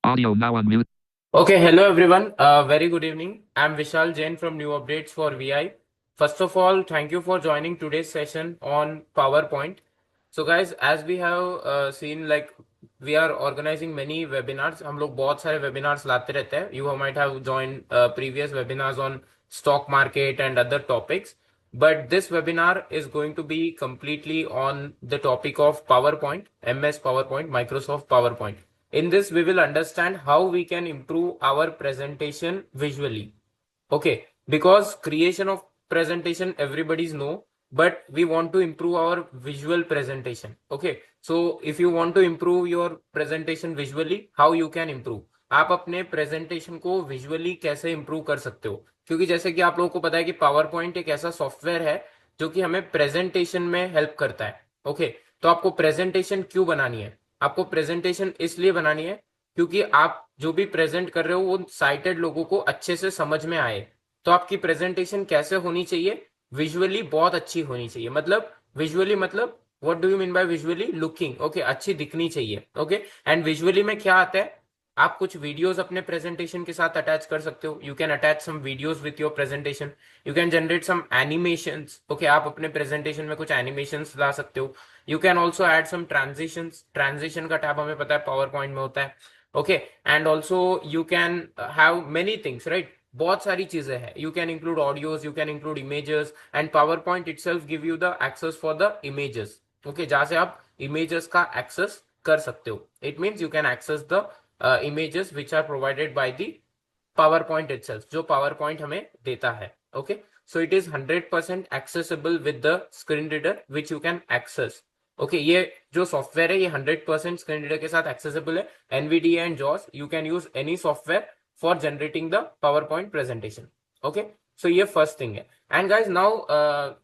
Audio now unmute. Okay, hello everyone. Very good evening. I'm Vishal Jain from New Updates for VI. First of all, thank you for joining today's session on PowerPoint. So guys, as we have seen, like we are organizing many webinars. हम लोग बहुत सारे webinars लाते रहते हैं. You might have joined previous webinars on stock market and other topics. But this webinar is going to be completely on the topic of PowerPoint, MS PowerPoint, Microsoft PowerPoint. In this, we will understand how we can improve our presentation visually. Okay, because creation of presentation everybody's know, but we want to improve our visual presentation. Okay, so if you want to improve your presentation visually, how you can improve? आप अपने presentation को visually कैसे improve कर सकते हो? क्योंकि जैसे कि आप लोगों को पता है कि पावर पॉइंट एक ऐसा सॉफ्टवेयर है जो कि हमें प्रेजेंटेशन में हेल्प करता है. ओके, तो आपको प्रेजेंटेशन क्यों बनानी है? आपको प्रेजेंटेशन इसलिए बनानी है क्योंकि आप जो भी प्रेजेंट कर रहे हो वो साइटेड लोगों को अच्छे से समझ में आए. तो आपकी प्रेजेंटेशन कैसे होनी चाहिए? विजुअली बहुत अच्छी होनी चाहिए. मतलब विजुअली मतलब what do you mean by visually? Looking. Okay, अच्छी दिखनी चाहिए. ओके, एंड विजुअली में क्या आता है? आप कुछ वीडियोस अपने प्रेजेंटेशन के साथ अटैच कर सकते हो. You can attach some videos with your presentation. You can generate some animations. Okay, आप अपने प्रेजेंटेशन में कुछ एनिमेशंस ला सकते हो. You can also add some transitions. Transition का टैब हमें पता है पावर पॉइंट में होता है. Okay, and also you can have many things, right? बहुत सारी चीजें हैं. You can include audios, you can include images, and PowerPoint itself give you the access for the images. Okay, जहां से आप इमेजेस का एक्सेस कर सकते हो. It means you can access the images which are provided by the PowerPoint itself, जो PowerPoint हमें देता है. Okay, so it is 100% accessible with the screen reader which you can access. Okay, ये जो सॉफ्टवेयर है ये 100% स्क्रीन रीडर के साथ एक्सेसिबल है. NVDA and JAWS, you can use any software for generating the PowerPoint presentation. Okay, so ये first thing है. And guys, now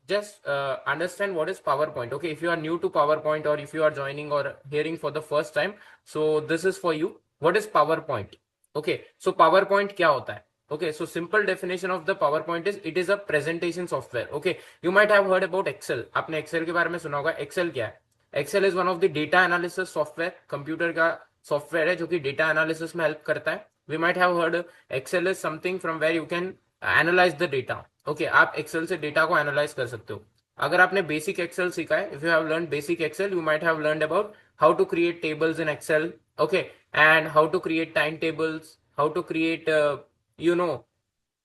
just understand what is PowerPoint. Okay, if you are new to PowerPoint or if you are joining or hearing for the first time, so this is for you. What is PowerPoint? Okay, so PowerPoint क्या होता है? Okay, so simple definition of the PowerPoint is it is a presentation software. Okay, you might have heard about Excel. आपने Excel के बारे में सुना होगा. Excel क्या है? Excel is one of the data analysis software. Computer का software है जो कि डेटा एनालिसिस में हेल्प करता है. We might have heard Excel is something from where you can analyze the data. Okay, आप Excel से डेटा को एनालाइज कर सकते हो. अगर आपने बेसिक एक्सेल सीखा है, if you have learned basic Excel, you might have learned about how to create tables in Excel. Okay, and how to create timetables, how to create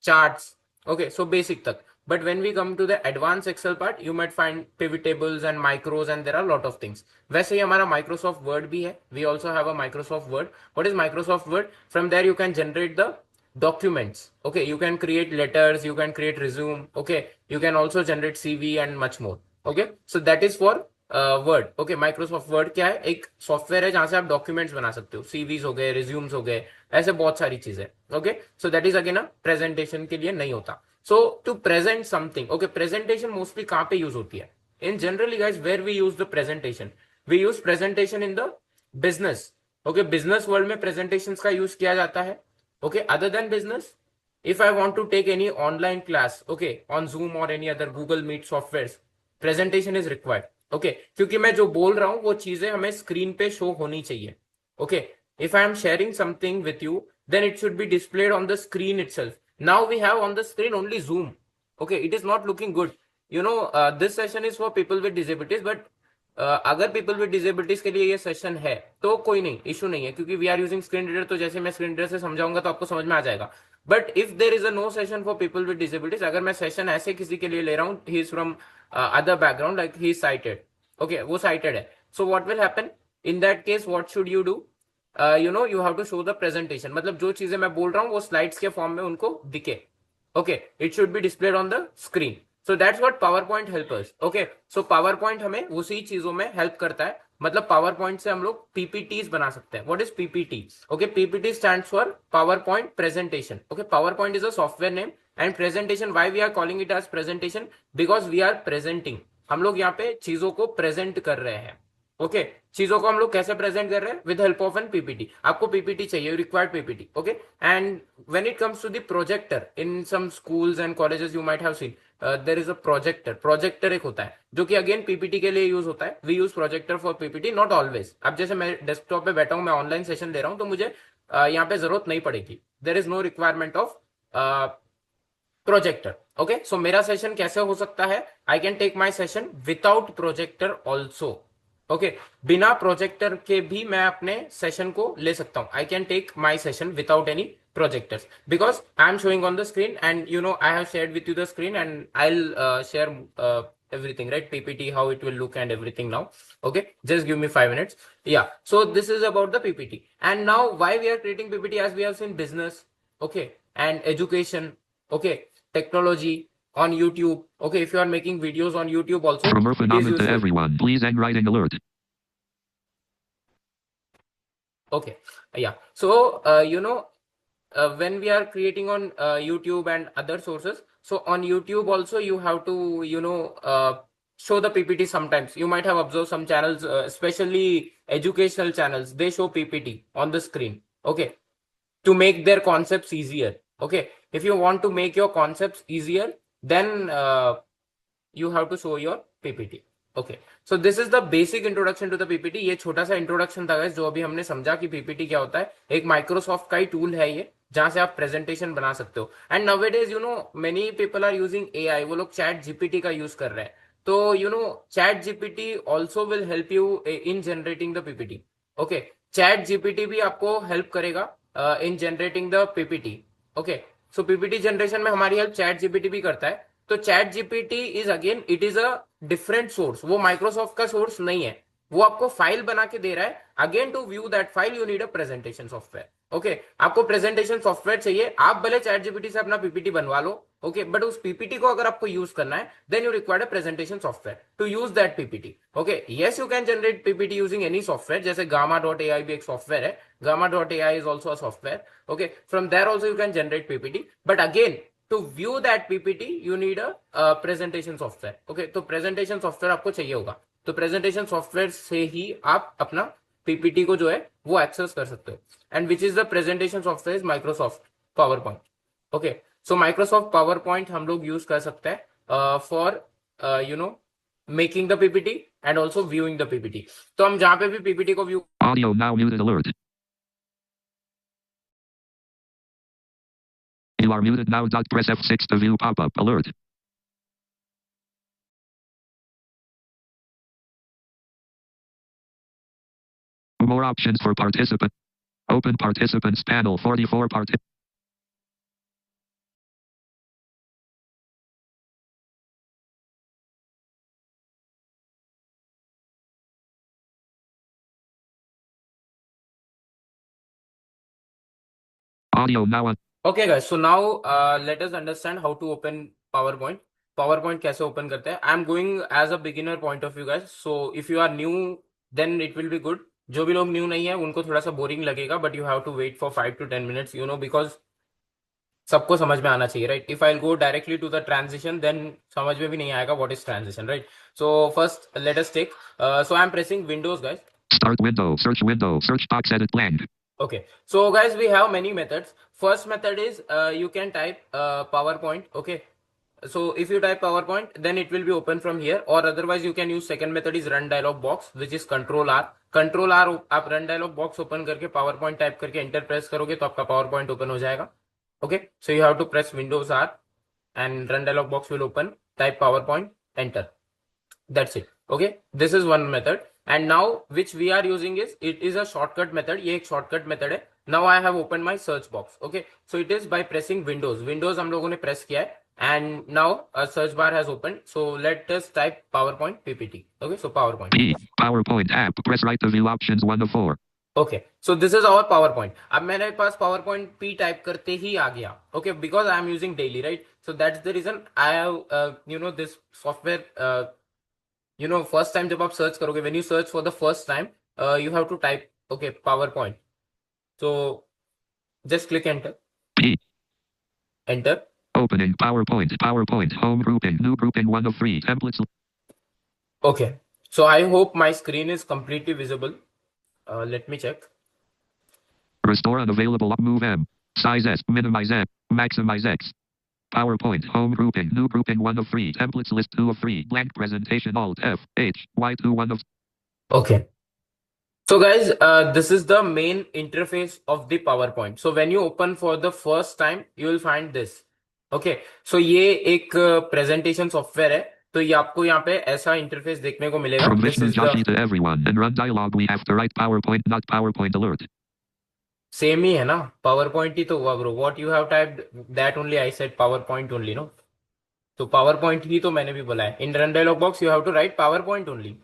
charts. Okay, so basic tak. But when we come to the advanced Excel part, you might find pivot tables and micros, and there are a lot of things. वैसे ही हमारा Microsoft Word भी है. We also have a Microsoft Word. What is Microsoft Word? From there you can generate the documents. Okay, you can create letters, you can create resume. Okay, you can also generate CV and much more. Okay, so that is for word. Okay, Microsoft word क्या है? एक software है जहां से आप documents बना सकते हो. सीवीज हो गए, रिज्यूम्स हो गए, ऐसे बहुत सारी चीजें. Okay, so that is again a presentation के लिए नहीं होता. So to present something. Okay, presentation mostly कहां पे यूज होती है? In generally guys, where we use the presentation? We use presentation in the business. Okay, business world में presentation का यूज किया जाता है. Okay, other than business, if I want to take any online class, okay, on Zoom or any other Google Meet softwares, presentation is required. Okay, क्योंकि मैं जो बोल रहा हूं वो चीजें हमें स्क्रीन पे शो होनी चाहिए. Okay, if I am sharing something with you, then it should be displayed on the screen itself. Now we have on the screen only Zoom. Okay, it is not looking good. This session is for people with disabilities, but अगर people with disabilities के लिए ये session है तो कोई नहीं, issue नहीं है, क्योंकि we are using screen reader. तो जैसे मैं स्क्रीन रीडर से समझाऊंगा तो आपको समझ में आ जाएगा. But if there is a no session for people with disabilities, अगर मैं सेशन ऐसे किसी के लिए ले रहा हूँ, he is from other background, like he is cited. Okay, वो साइटेड है. So what will happen in that case? What should you do? You have to show the presentation. मतलब जो चीजें मैं बोल रहा हूँ वो स्लाइड्स के फॉर्म में उनको दिखे. Okay, it should be displayed on the screen. So that's what PowerPoint help us. Okay, so PowerPoint हमें उसी चीजों में हेल्प करता है. मतलब PowerPoint से हम लोग PPTs बना सकते हैं. What is PPT? Okay, PPT stands for PowerPoint presentation. Okay, PowerPoint is a software name, and presentation, why we are calling it as presentation? Because we are presenting. हम लोग यहाँ पे चीजों को प्रेजेंट कर रहे हैं. ओके, चीजों को हम लोग कैसे प्रेजेंट कर रहे हैं? With help of an PPT. आपको पीपीटी चाहिए, required PPT. Okay, and when it comes to the projector in some schools and colleges, you might have seen there is a projector. Projector एक होता है जो कि अगेन पीपीटी के लिए use होता है. We use projector for PPT, not always. अब जैसे मैं डेस्कटॉप पे बैठा हूं, मैं ऑनलाइन सेशन ले रहा हूं, तो मुझे यहाँ पे जरूरत नहीं पड़ेगी. There is no requirement of projector. Okay, so मेरा सेशन कैसे हो सकता है? I can take my session without projector also. Okay, बिना प्रोजेक्टर के भी मैं अपने सेशन को ले सकता हूं. I can take my session without any projectors because I'm showing on the screen, and I have shared with you the screen, and I'll share everything, right? PPT, how it will look and everything now. Okay, just give me 5 minutes. Yeah, so this is about the PPT. And now why we are creating PPT? As we have seen business, okay, and education, okay, technology on YouTube. Okay, if you are making videos on YouTube also, From it is to useful. everyone, please end writing alert. Okay, yeah, so when we are creating on YouTube and other sources, so on YouTube also you have to show the PPT. Sometimes you might have observed some channels, especially educational channels, they show PPT on the screen, okay, to make their concepts easier. Okay, if you want to make your concepts easier, then you have to show your PPT. Okay, so this is the basic introduction to the PPT. ये छोटा सा introduction था guys, जो अभी हमने समझा कि PPT क्या होता है. एक माइक्रोसॉफ्ट का ही टूल है ये, जहां से आप प्रेजेंटेशन बना सकते हो. And nowadays many people are using AI. वो लोग चैट जीपीटी का यूज कर रहे हैं. तो chat GPT also will help you in generating the PPT. Okay, chat GPT भी आपको हेल्प करेगा इन generating the PPT. Okay, so PPT generation में हमारी हेल्प चैट जीपीटी भी करता है. तो chat GPT is again, it is a different source. वो माइक्रोसॉफ्ट का सोर्स नहीं है. वो आपको फाइल बना के दे रहा है. Again to view that file you need a presentation software. Okay, आपको प्रेजेंटेशन सॉफ्टवेयर चाहिए. आप भले चैट जीपीटी से अपना पीपीटी बनवा लो, ओके, बट उस पीपीटी को अगर आपको यूज करना है, then you required a presentation software to use that PPT. Okay, yes, you can generate PPT using any software. जैसे गामा.ai भी एक सॉफ्टवेयर है. गामा.ai is also a software. Okay, from there also you can generate PPT. But again to view that PPT you need a presentation software. okay, तो presentation software आपको चाहिए होगा. तो presentation software से ही आप अपना PPT को जो है वो एक्सेस कर सकते हो. and which is the presentation software is Microsoft PowerPoint. okay, so Microsoft PowerPoint हम लोग यूज कर सकते हैं for making the PPT and also viewing the PPT. तो हम जहां पे भी PPT को view. Audio now muted alert. You are muted now. Press F6 to view pop-up alert. More options for participant. Open participants panel 44 Audio now on. Okay guys, so now let us understand how to open PowerPoint. PowerPoint कैसे open करते हैं. I'm going as a beginner point of view guys. So if you are new, then it will be good. जो भी लोग new नहीं है उनको थोड़ा सा बोरिंग लगेगा, but you have to wait for 5 to 10 minutes, because सबको समझ में आना चाहिए, right? If I go directly to the transition, then समझ में भी नहीं आएगा what is transition, right? So first let us take, so I am pressing Windows guys. Start window, search box edit blank. Okay, so guys, we have many methods. First method is you can type PowerPoint. Okay, so if you type PowerPoint, then it will be open from here, or otherwise you can use second method is run dialog box, which is Control R. Control R, आप run dialog box open करके PowerPoint type करके enter press करोगे तो आपका PowerPoint open हो जाएगा. Okay, so you have to press Windows R and run dialog box will open. Type PowerPoint, enter. That's it. Okay, this is one method. And now which we are using is, it is a shortcut method. ये एक shortcut method है. Now I have opened my search box. Okay, so it is by pressing Windows. Windows हम लोगों ने press किया है, and now a search bar has opened. So let us type PowerPoint PPT. Okay, so PowerPoint. P, PowerPoint app. Press right to view options 1 to 4. Okay, so this is our PowerPoint. अब मेरे पास PowerPoint P type करते ही आ गया. Okay, because I am using daily, right? So that's the reason I have this software. First time जब आप search करोगे, when you search for the first time, you have to type okay PowerPoint. So just click enter. P. Enter. Opening PowerPoint home grouping, new grouping 1 of 3 templates. Okay, so I hope my screen is completely visible. Let me check. Restore unavailable. Move M. Size S. Minimize M. Maximize X. PowerPoint home grouping, new grouping 1 of 3 templates, list 2 of 3 blank presentation, Alt F H Y 2 1 of. Okay, So guys, this is the main interface of the PowerPoint. So when you open for the first time, you will find this. Okay, so ये एक presentation software है. तो ये आपको यहाँ पे ऐसा interface देखने को मिलेगा. From This Vishnu is the Joshi to everyone. In run dialog, we have to write PowerPoint, not PowerPoint alert. same ही है ना. PowerPoint ही तो हुआ bro. What you have typed, that only I said PowerPoint only, no? तो PowerPoint ही तो मैंने भी बोला है. In run dialog box, you have to write PowerPoint only.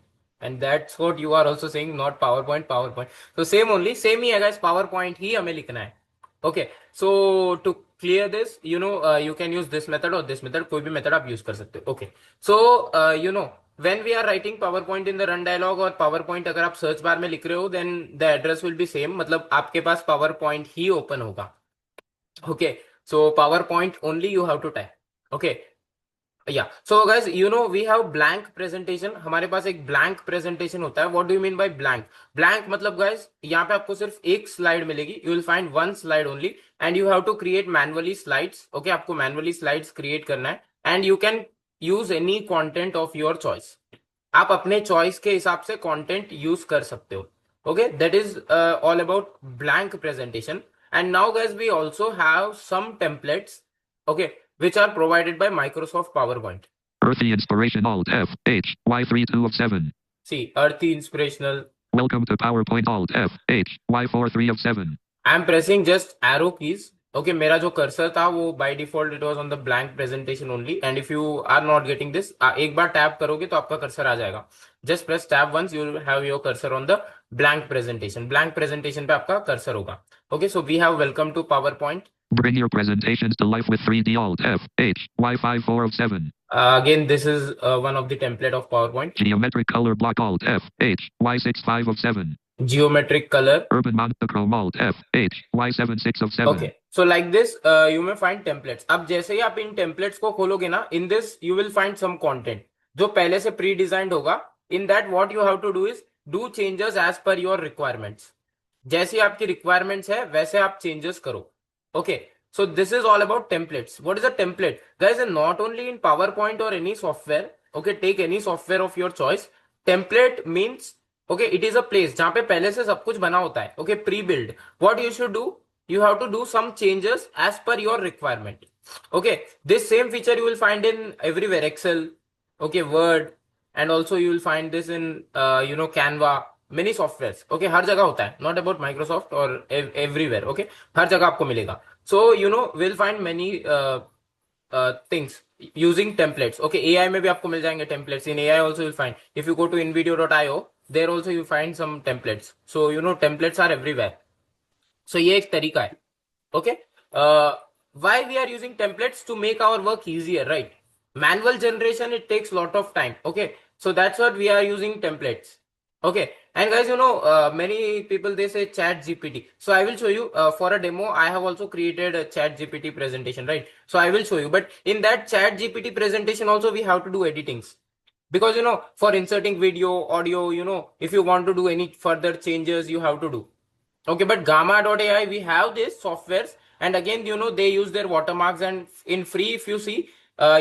And that's what you are also saying, not PowerPoint. So same only, same ही है guys, PowerPoint ही हमें लिखना है. Okay, so to clear this, you can use this method or this method, कोई भी method आप use कर सकते हो. Okay, so when we are writing PowerPoint in the run dialog और PowerPoint अगर आप search bar में लिख रहे हो, then the address will be same. मतलब आपके पास PowerPoint ही open होगा. Okay, so PowerPoint only you have to type. Okay. Yeah, so guys, we have blank presentation. हमारे पास एक blank presentation होता है. What do you mean by blank? Blank मतलब guys, यहाँ पे आपको सिर्फ एक slide मिलेगी. You will find one slide only, and you have to create manually slides. Okay, आपको manually slides create करना है, and you can use any content of your choice. आप अपने choice के हिसाब से content use कर सकते हो. Okay, that is all about blank presentation. And now guys, we also have some templates. Okay, which are provided by Microsoft PowerPoint. Earthy Inspiration Alt F H Y32 of 7. See, Earthy Inspirational. Welcome to PowerPoint Alt F H Y43 of 7. I am pressing just arrow keys. Okay, मेरा जो cursor था वो by default it was on the blank presentation only. And if you are not getting this, एक बार tap करोगे तो आपका cursor आ जाएगा. Just press tab once, you will have your cursor on the blank presentation. Blank presentation पे आपका cursor होगा. Okay, so we have welcome to PowerPoint. Bring your presentations to life with 3D Alt F H Y54 of 7. Again, this is one of the template of PowerPoint. Geometric color block Alt F H Y65 of 7. Geometric color. Urban monochrome Alt F H Y76 of 7. Okay, so like this, you may find templates. अब जैसे ही आप इन templates को खोलोगे ना, in this you will find some content जो पहले से pre-designed होगा. In that, what you have to do is do changes as per your requirements. जैसी आपकी requirements है वैसे आप changes करो. Okay, so this is all about templates. What is a template, guys? And not only in PowerPoint or any software. Okay, take any software of your choice. Template means, okay, it is a place जहाँ पे पहले से सब कुछ बना होता है. Okay, pre-build. What you should do? You have to do some changes as per your requirement. Okay, this same feature you will find in everywhere. Excel, okay, Word, and also you will find this in Canva, many softwares. Okay, हर जगह होता है. Not about Microsoft or everywhere. Okay, हर जगह आपको मिलेगा. So we'll find many things using templates. Okay, AI में भी आपको मिल जाएंगे templates. In AI also you'll find. If you go to invideo.io, there also you find some templates. So templates are everywhere. So ये एक तरीका है. Okay, why we are using templates? To make our work easier, right? Manual generation, it takes lot of time. Okay, so that's what we are using templates. Okay, and guys, many people, they say chat GPT. So I will show you for a demo. I have also created a chat GPT presentation, right? So I will show you, but in that chat GPT presentation also we have to do editings, because for inserting video, audio, if you want to do any further changes, you have to do. Okay, but Gamma.ai, we have this softwares, and again, they use their watermarks, and in free, if you see,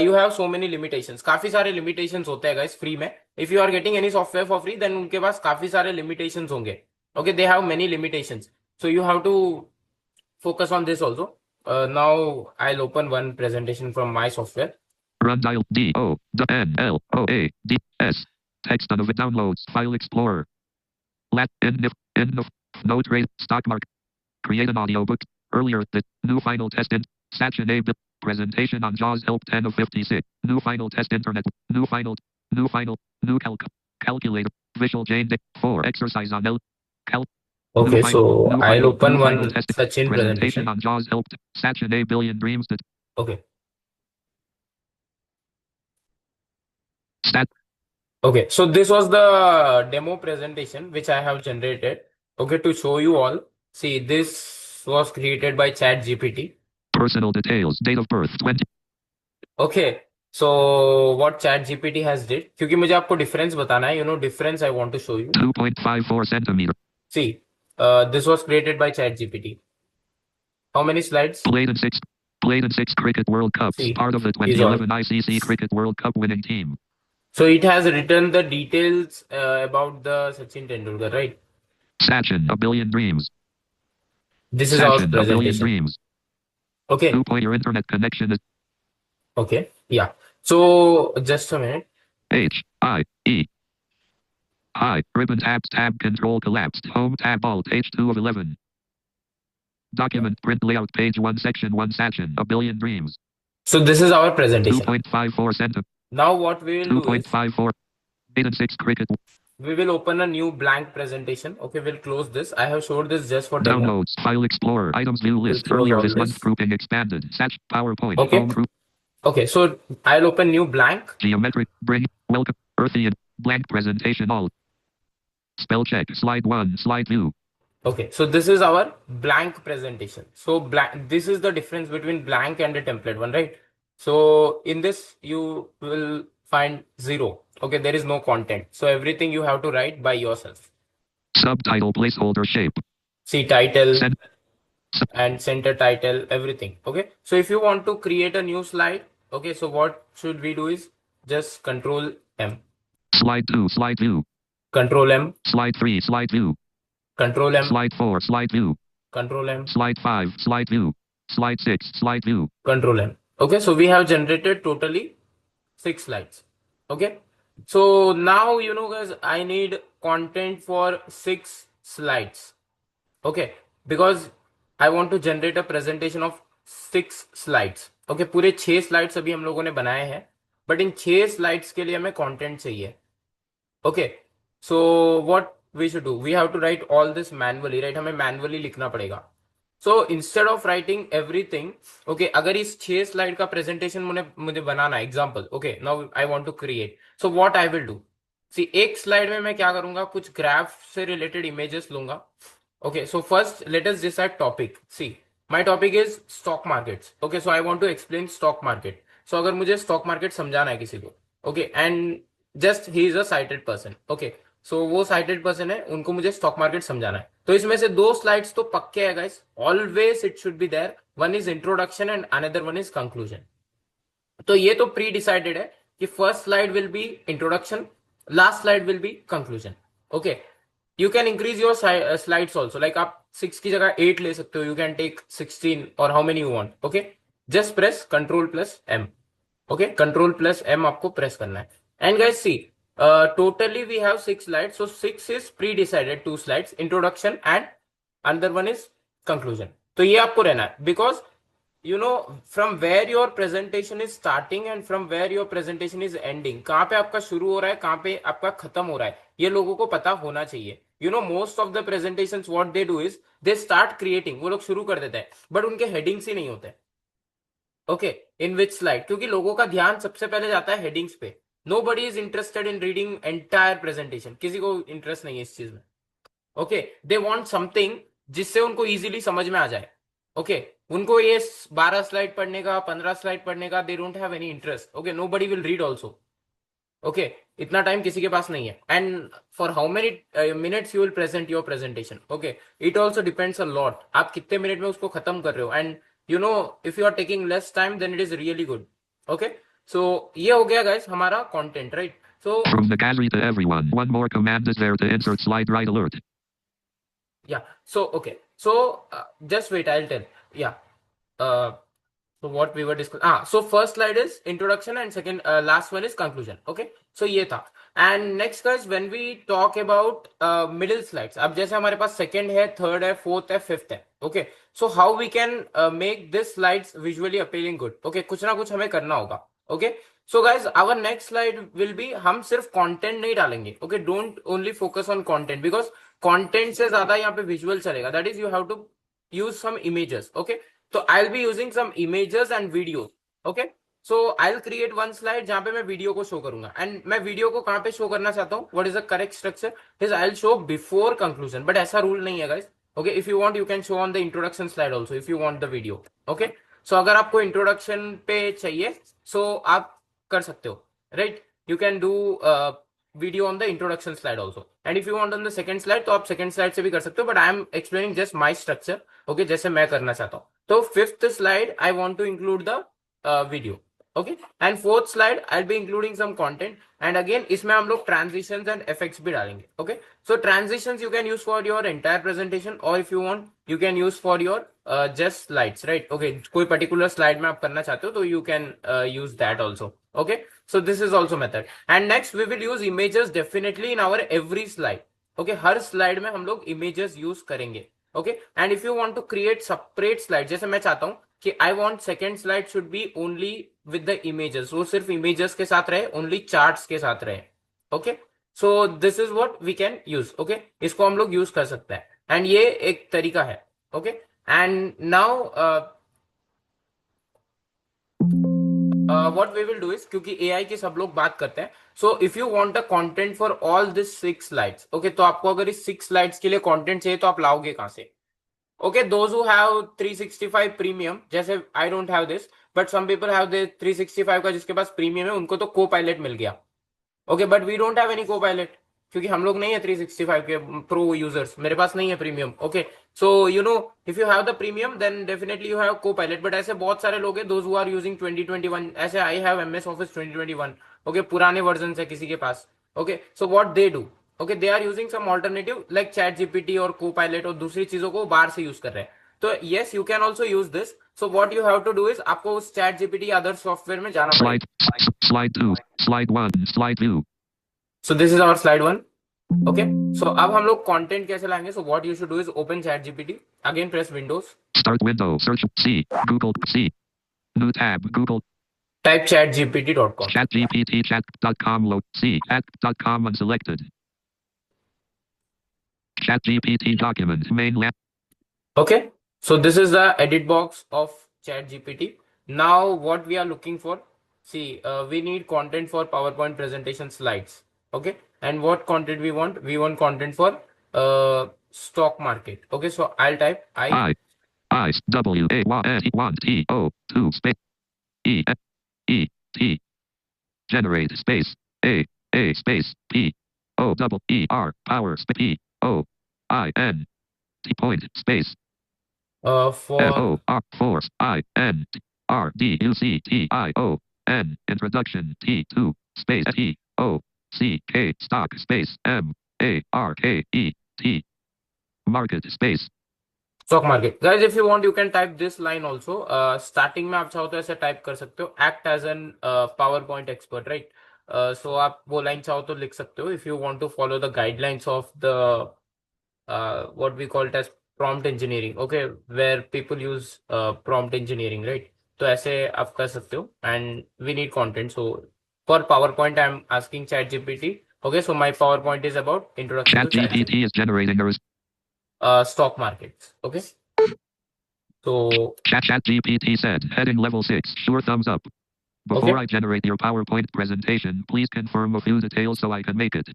you have so many limitations. काफी सारे limitations होते हैं guys free में. If you are getting any software for free, then उनके पास काफी सारे limitations होंगे. Okay, they have many limitations. So you have to focus on this also. Now I'll open one presentation from my software. Run dial D O N L O A D S. Text on of it downloads. File Explorer. Let in if note rate stock mark. Create an audiobook. Earlier the new final test in Sachin A. Presentation on JAWS Help 10 of 56. New final test internet. New calculator. Visual Jane 4 exercise on L. Okay, so I'll open one Sachin presentation on JAWS Help. Sachin A. Billion Dreams. Okay. Stat. Okay, so this was the demo presentation which I have generated. Okay, to show you all. See, this was created by ChatGPT. Personal details, date of birth, 20. Okay, so what ChatGPT has did, क्योंकि मुझे आपको difference बताना है, difference I want to show you. 2.54 centimeter. See, this was created by ChatGPT. How many slides? Played in six Cricket World Cups, See, part of the 2011 ICC Cricket World Cup winning team. So it has written the details about the Sachin Tendulkar, right? Sachin, A Billion Dreams. This is our Sachin, A Billion presentation. Dreams. Okay. 2. Your internet connection is Okay. Yeah. So just a minute. H-I-E. Hi. Ribbon tab control collapsed. Home tab alt H2 of 11. Document print layout page 1 section 1 Sachin, A Billion Dreams. So this is our presentation. 2.54 cent. Now what we will do is 2.54. 8 and 6 cricket. we will open a new blank presentation. Okay, we'll close this. I have showed this just for demo. Downloads, File Explorer, Items View List. close Earlier all this month, this. grouping expanded. Satch, PowerPoint, Okay. Home group, Okay, so I'll open new blank. Geometric, Bring, Welcome, Earthian, Blank Presentation All. Spell check, Slide 1, Slide View. Okay, so this is our blank presentation. So blank, this is the difference between blank and a template one, right? So in this, you will find 0. Okay, there is no content. So everything you have to write by yourself. Subtitle placeholder shape. See title Send, and center title, everything. Okay, so if you want to create a new slide, okay, so what should we do is just Control M. Slide 2, Slide View. Control M. Slide 3, Slide View. Control M. Slide 4, Slide View. Control M. Slide 5, Slide View. Slide 6, Slide View. Control M. Okay, so we have generated totally 6 slides. Okay, so now you know guys, I need content for 6 slides. Okay, because I want to generate a presentation of 6 slides. Okay, पूरे 6 slides अभी हम लोगों ने बनाए हैं, but in 6 slides के लिए हमें content चाहिए. Okay, so what we should do? We have to write all this manually, right? हमें manually लिखना पड़ेगा. So instead of writing everything, okay, अगर इस 6 स्लाइड का प्रेजेंटेशन मुझे बनाना है, example, okay, now I want to create. So what I will do? See, एक slide में मैं क्या करूंगा, कुछ ग्राफ से रिलेटेड इमेजेस लूंगा. Okay, so first let us decide topic. See, my topic is stock markets. Okay, so I want to explain stock market. So अगर मुझे stock market समझाना है किसी को, okay, and just he is a sighted person. Okay, so वो sighted person है, उनको मुझे stock market समझाना है. तो इसमें से 2 स्लाइड्स तो पक्के है guys. Always it should be there. One is introduction and another one is conclusion. तो ये तो pre decided है कि first slide will be introduction, last slide will be conclusion. Okay, you can increase your slides also. Like आप 6 की जगह 8 ले सकते हो. You can take 16 or how many you want. Okay, just press Control plus M. Okay, Control plus M आपको press करना है. And guys, see, totally we have 6 slides. So 6 is pre-decided 2 slides, introduction and another one is conclusion. तो ये आपको रहना है, because you know from where your presentation is starting and from where your presentation is ending, कहाँ पे आपका शुरू हो रहा है, कहाँ पे आपका खत्म हो रहा है, ये लोगों को पता होना चाहिए. You know, most of the presentations what they do is they start creating, वो लोग शुरू कर देते हैं, but उनके headings ही नहीं होते. Okay, in which slide? क्योंकि लोगों का ध्यान सबसे पहले जाता है headings पे. Nobody is interested in reading entire presentation. किसी को इंटरेस्ट नहीं है इस चीज में. Okay, they want something जिससे उनको easily समझ में आ जाए. Okay, उनको ये 12 स्लाइड पढ़ने का, 15 स्लाइड पढ़ने का, they don't have any interest. Okay, nobody will read also. Okay, इतना टाइम किसी के पास नहीं है. And for how many minutes you will present your presentation? Okay, it also depends a lot. आप कितने मिनट में उसको खत्म कर रहे हो. And you know, if you are taking less time, then it is really good. Okay, so ये हो गया guys हमारा content, right? So From the gallery to everyone, one more command is there to insert slide right alert. yeah, so okay, so just wait, I'll tell. Yeah, so what we were discussing, so first slide is introduction and second last one is conclusion. Okay, so ये था. And next guys, when we talk about middle slides, अब जैसे हमारे पास second है, third है, fourth है, fifth है. Okay, so how we can make this slides visually appealing good. Okay, कुछ ना कुछ हमें करना होगा. Okay, so guys, our next slide will be, हम सिर्फ content नहीं डालेंगे. Okay, don't only focus on content, because content से ज्यादा यहाँ पे visual चलेगा. That is, you have to use some images. Okay, so I'll be using some images and videos. Okay, so I'll create one slide जहाँ पे मैं video को show करूंगा. And मैं वीडियो को कहाँ पे शो करना चाहता हूँ, what is the correct structure is I'll show before conclusion. But ऐसा रूल नहीं है guys. Okay, if you want you can show on the introduction slide also if you want the video. Okay, so अगर आपको introduction पे चाहिए, so आप कर सकते हो, right? You can do video on the introduction slide also. And if you want on the second slide, तो आप second slide से भी कर सकते हो. But I am explaining just my structure. Okay, जैसे मैं करना चाहता हूँ. तो fifth slide I want to include the video. Okay, and fourth slide I'll be including some content, and again इसमें हम लोग transitions and effects भी डालेंगे. Okay, so transitions you can use for your entire presentation, or if you want you can use for your just slides, right? Okay, कोई particular slide में आप करना चाहते हो तो you can use that also. Okay, so this is also method. And next we will use images definitely in our every slide. Okay, her slide में हम लोग images use करेंगे. Okay, and if you want to create separate slide, जैसे मैं चाहता हूं कि I want second slide should be only with the images, वो सिर्फ images के साथ रहे, only charts के साथ रहे. Okay, so this is what we can use. Okay, इसको हम लोग use कर सकते हैं, and ये एक तरीका है. Okay, and now what we will do is, क्योंकि AI की सब लोग बात करते हैं, so if you want a content for all this 6 slides, okay, तो आपको अगर इस 6 slides के लिए content चाहिए तो आप लाओगे कहां से? Okay, those who have 365 premium, जैसे I don't have this, but some people have the 365 का जिसके पास प्रीमियम है उनको तो co-pilot मिल गया. Okay, but we don't have any co-pilot क्योंकि हम लोग नहीं है 365 के प्रो यूजर्स, मेरे पास नहीं है premium. Okay, so you know if you have the premium then definitely you have Copilot. But ऐसे बहुत सारे लोग हैं दोज हु आर यूजिंग 2021, ऐसे I have MS Office 2021. Okay, पुराने वर्जन है किसी के पास. Okay, so what they do, okay, they are using some alternative like ChatGPT और को-पायलट और दूसरी चीजों को बाहर से यूज कर रहे हैं. तो yes, you can also use this. So what you have to do is आपको उस चैट जीपीटी अदर सॉफ्टवेयर में जाना पड़ेगा. Slide 2, slide 1, slide 2. So this is our slide 1. Okay, so अब हम लोग कंटेंट कैसे लाएंगे? So what you should do is open ChatGPT. Again press Windows. Start window, search C, Google C. New tab, Google. Type chatgpt.com. ChatGPT chat.com load C chat.com unselected. ChatGPT document main lab. Okay, so this is the edit box of ChatGPT. Now what we are looking for? See, we need content for PowerPoint presentation slides. Okay, and what content we want? We want content for stock market. Okay, so I'll type I W A Y S 1 T O 2 space E E T generate space A space P O double E R power space P O I N T point space for O R force I N R D U C T I O N introduction T2 space T O C K stock space M A R K E T market space stock market. Guys, if you want you can type this line also. Starting में आप चाहो तो ऐसे type कर सकते हो, act as an PowerPoint expert, right? So आप वो लाइन चाहो तो लिख सकते हो if you want to follow the guidelines of the what we call it as prompt engineering. Okay, where people use prompt engineering, right? तो ऐसे आप कर सकते हो. And we need content, so for PowerPoint I'm asking ChatGPT. Okay, so my PowerPoint is about introduction to ChatGPT is generating stock markets. Okay, so ChatGPT said heading level 6 sure thumbs up. Before Okay. I generate your PowerPoint presentation, please confirm a few details so I can make it.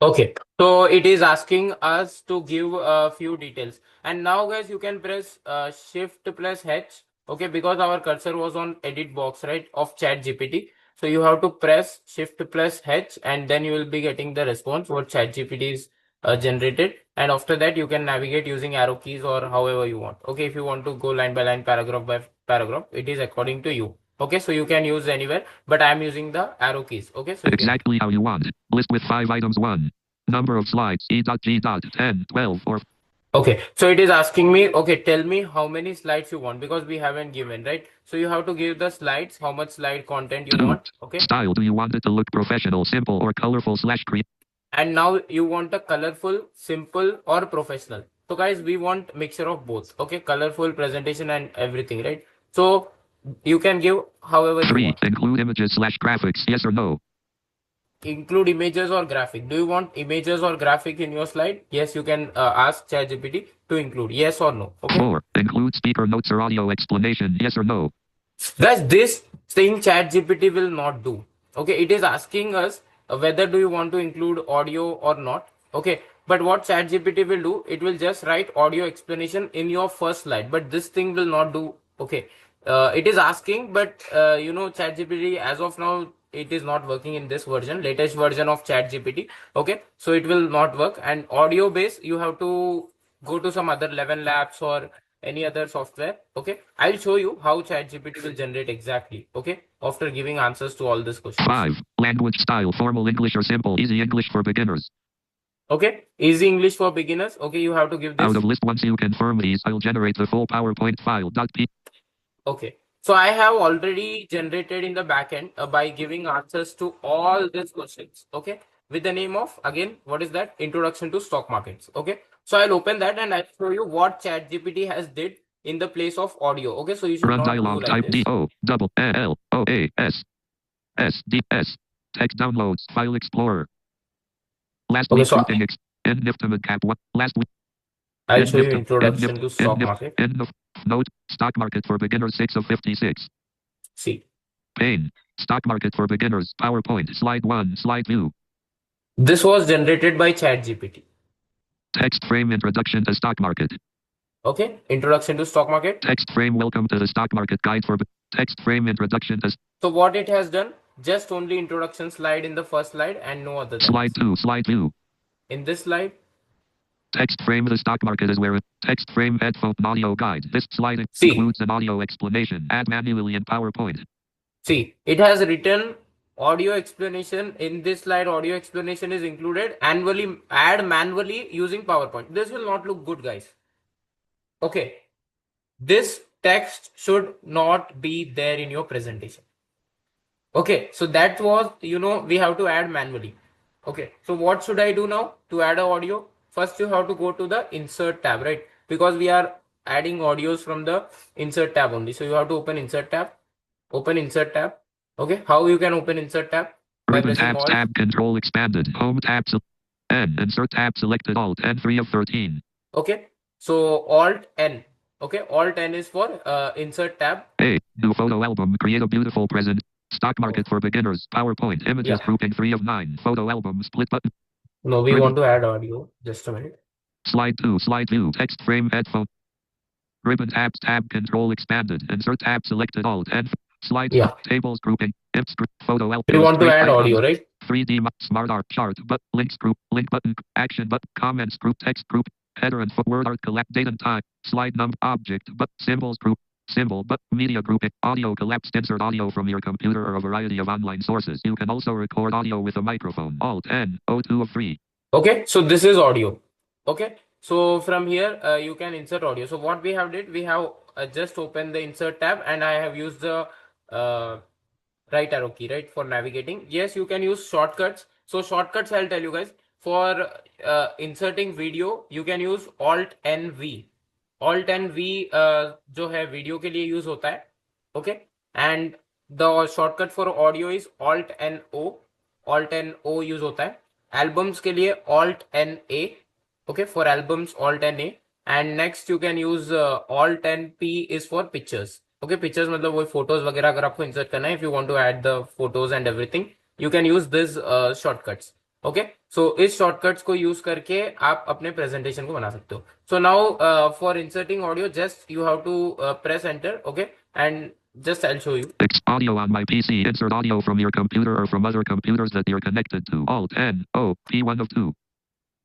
okay, so it is asking us to give a few details, and now guys you can press shift plus H. Okay, because our cursor was on edit box, right, of ChatGPT. So you have to press shift plus H and then you will be getting the response what ChatGPT is generated, and after that you can navigate using arrow keys or however you want. Okay, if you want to go line by line, paragraph by paragraph, it is according to you. Okay, so you can use anywhere, but I am using the arrow keys. Okay, so you can Exactly how you want. List with 5 items 1. Number of slides E.G. 10, 12 or Okay, so it is asking me, okay, tell me how many slides you want, because we haven't given, right? So you have to give the slides, how much slide content you Two. want. Okay, style. Do you want it to look professional, simple or colorful / creative? and now you want a colorful, simple or professional. So guys, we want mixture of both. Okay, colorful presentation and everything, right? So you can give however you 3. want. Include images / graphics, yes or no? Include images or graphic. Do you want images or graphic in your slide? Yes, you can ask ChatGPT to include, yes or no. Okay, 4. Include speaker notes or audio explanation, yes or no? guys, this thing ChatGPT will not do. Okay, it is asking us whether do you want to include audio or not. Okay, but what ChatGPT will do, it will just write audio explanation in your first slide, but this thing will not do. Okay, it is asking, but you know, ChatGPT as of now it is not working in this version, latest version of ChatGPT. Okay, so it will not work. And audio base, you have to go to some other 11 labs or any other software. Okay, I'll show you how ChatGPT will generate exactly. Okay, after giving answers to all these questions. 5. Language style, formal English or simple, easy English for beginners. Okay, easy English for beginners. Okay, you have to give this. Out of list, once you confirm these, I'll generate the full PowerPoint file. .p. Okay, so I have already generated in the backend by giving answers to all these questions. Okay, with the name of, again, what is that? Introduction to stock markets. Okay, so I'll open that and I'll show you what ChatGPT has did in the place of audio. Okay, so you should Run not do dialog, like type this. DO double L O A S S D S. Text downloads, file explorer. Last Okay, week so grouping end Nifty cap one. Last week. I'll End show you Nifty, introduction to stock market. End of note, stock market for beginners 6 of 56. See, Pane, stock market for beginners, PowerPoint, slide 1, slide 2. this was generated by ChatGPT. Text frame, introduction to stock market. Okay, introduction to stock market. Text frame, welcome to the stock market guide for text frame, introduction to. So what it has done, just only introduction slide in the first slide and no other. Slide 2, slide 2. In this slide, text frame, the stock market is where text frame headphone audio guide. This slide See. includes an audio explanation. Add manually in PowerPoint. See, it has written audio explanation. In this slide, audio explanation is included. Annually, add manually using PowerPoint. This will not look good, guys. Okay. This text should not be there in your presentation. Okay. So that was, we have to add manually. Okay. So what should I do now to add a audio? First, you have to go to the insert tab, right? Because we are adding audios from the insert tab only. So you have to open insert tab. Open insert tab. Okay, how you can open insert tab? Ribbon tab control expanded. Home tab N. Insert tab selected. Alt N 3 of 13. Okay, so Alt N. Okay, Alt N is for insert tab. A. New photo album. Create a beautiful present. Stock market for beginners. PowerPoint. Images grouping 3 of 9. Photo album split button. No, we want to add audio. Just a minute. Slide 2. Slide 2. Text frame headphone. Ribbon tab control expanded. Insert tab selected. Alt N. Slide tables grouping. Photo album. You want to add audio, right? 3D smart art chart. But links group. Link button. Action button. Comments group. Text group. Header and word art collect date and time. Slide number object. But symbols group. Symbol but media grouping. Audio collapsed. Insert audio from your computer or a variety of online sources. You can also record audio with a microphone. Alt N. O2 of 3. Okay, so this is audio. Okay, so from here you can insert audio. So what we have did, we have just opened the insert tab and I have used the right arrow key, right, for navigating. Yes, you can use shortcuts. So shortcuts, I'll tell you guys. For inserting video, you can use Alt N V. Alt N V जो है video के लिए use होता है. Okay, and the shortcut for audio is Alt N O. Alt N O use होता है. Albums के लिए Alt N A. Okay, for albums Alt N A. And next you can use Alt N P is for pictures. Okay, pictures मतलब वो photos वगैरह अगर आपको insert करना है, if you want to add the photos and everything, you can use this shortcuts. Okay, so इस shortcuts को use करके आप अपने presentation को बना सकते हो. So now for inserting audio, just you have to press enter. Okay, and just I'll show you. Audio on my PC. Insert audio from your computer or from other computers that you're connected to. Alt N O P1 of 2.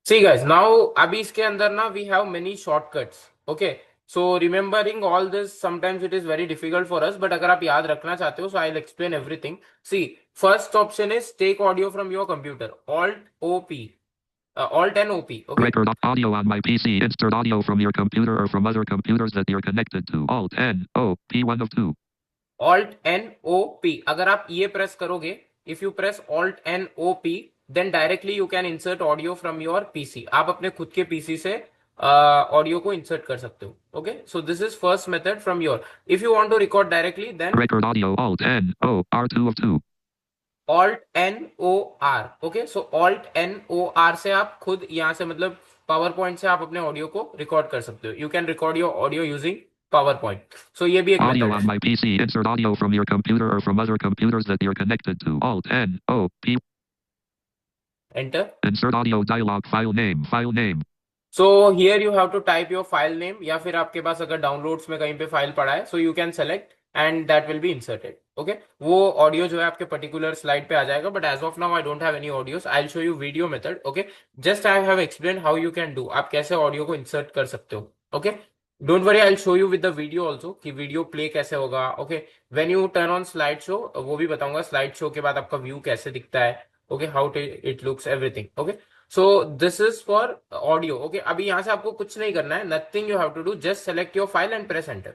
See guys, now अभी इसके अंदर ना we have many shortcuts. Okay, so remembering all this sometimes it is very difficult for us, but अगर आप याद रखना चाहते हो, so I'll explain everything. See, first option is take audio from your computer. Alt OP. Alt N OP. Okay. Record audio on my PC. Insert audio from your computer or from other computers that you're connected to. Alt N O P1 of 2. Alt N O P. अगर आप ये press करोगे, if you press Alt N O P, then directly you can insert audio from your PC. आप अपने खुद के PC से audio को इंसर्ट कर सकते हो. Okay, so this is first method from your. If you want to record directly, then record audio Alt N O R2 of 2. Alt N O R. Okay, so Alt N O R से आप खुद यहाँ से मतलब PowerPoint से आप अपने audio को रिकॉर्ड कर सकते हो. You can record your audio using PowerPoint. So ये भी एक audio on my PC. Insert audio from your computer or from other computers that you're connected to. Alt N O P. Enter. Insert audio dialog. File name. File name. So here you have to type your file name, या फिर आपके पास अगर downloads में कहीं पे file पड़ा है, so you can select and that will be inserted. Okay, वो ऑडियो जो है आपके पर्टिकुलर स्लाइड पे आ जाएगा, but as of now I don't have any audios. I'll show you video method. Okay, just I have explained how you can do. आप कैसे audio को insert कर सकते हो. Okay, don't worry, I show you with the video also कि video play कैसे होगा. Okay, when U turn on slide show, वो भी बताऊंगा स्लाइड शो के बाद आपका व्यू कैसे दिखता है. Okay, how it looks everything. Okay, so this is for audio. Okay, अभी यहां से आपको कुछ नहीं करना है, nothing you have to do, just select your file and press enter.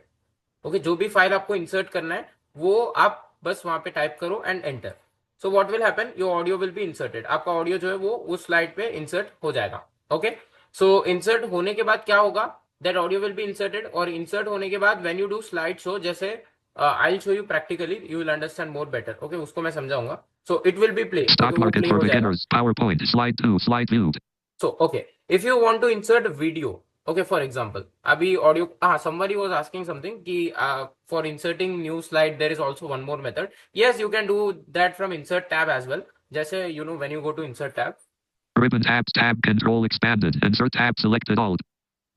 Okay, जो भी फाइल आपको इंसर्ट करना है वो आप बस वहां पे टाइप करो and enter. So what will happen, your audio will be inserted. आपका ऑडियो जो है वो उस स्लाइड पे इंसर्ट हो जाएगा. ओके, सो इंसर्ट होने के बाद क्या होगा, that audio will be inserted. और इंसर्ट होने के बाद when you do slide show, जैसे I will show you practically, you will understand more better. Okay, उसको मैं समझाऊंगा. So it will be play. Stock okay, वो market प्ले for हो जाएगा. beginners. PowerPoint. Slide 2. Slide view. So, okay, if you want to insert video, okay, for example, abhi audio, somebody was asking something ki, for inserting new slide, there is also one more method. Yes, you can do that from insert tab as well. Jaise, you know, when you go to insert tab. Ribbon tabs. Tab control expanded. Insert tab selected alt.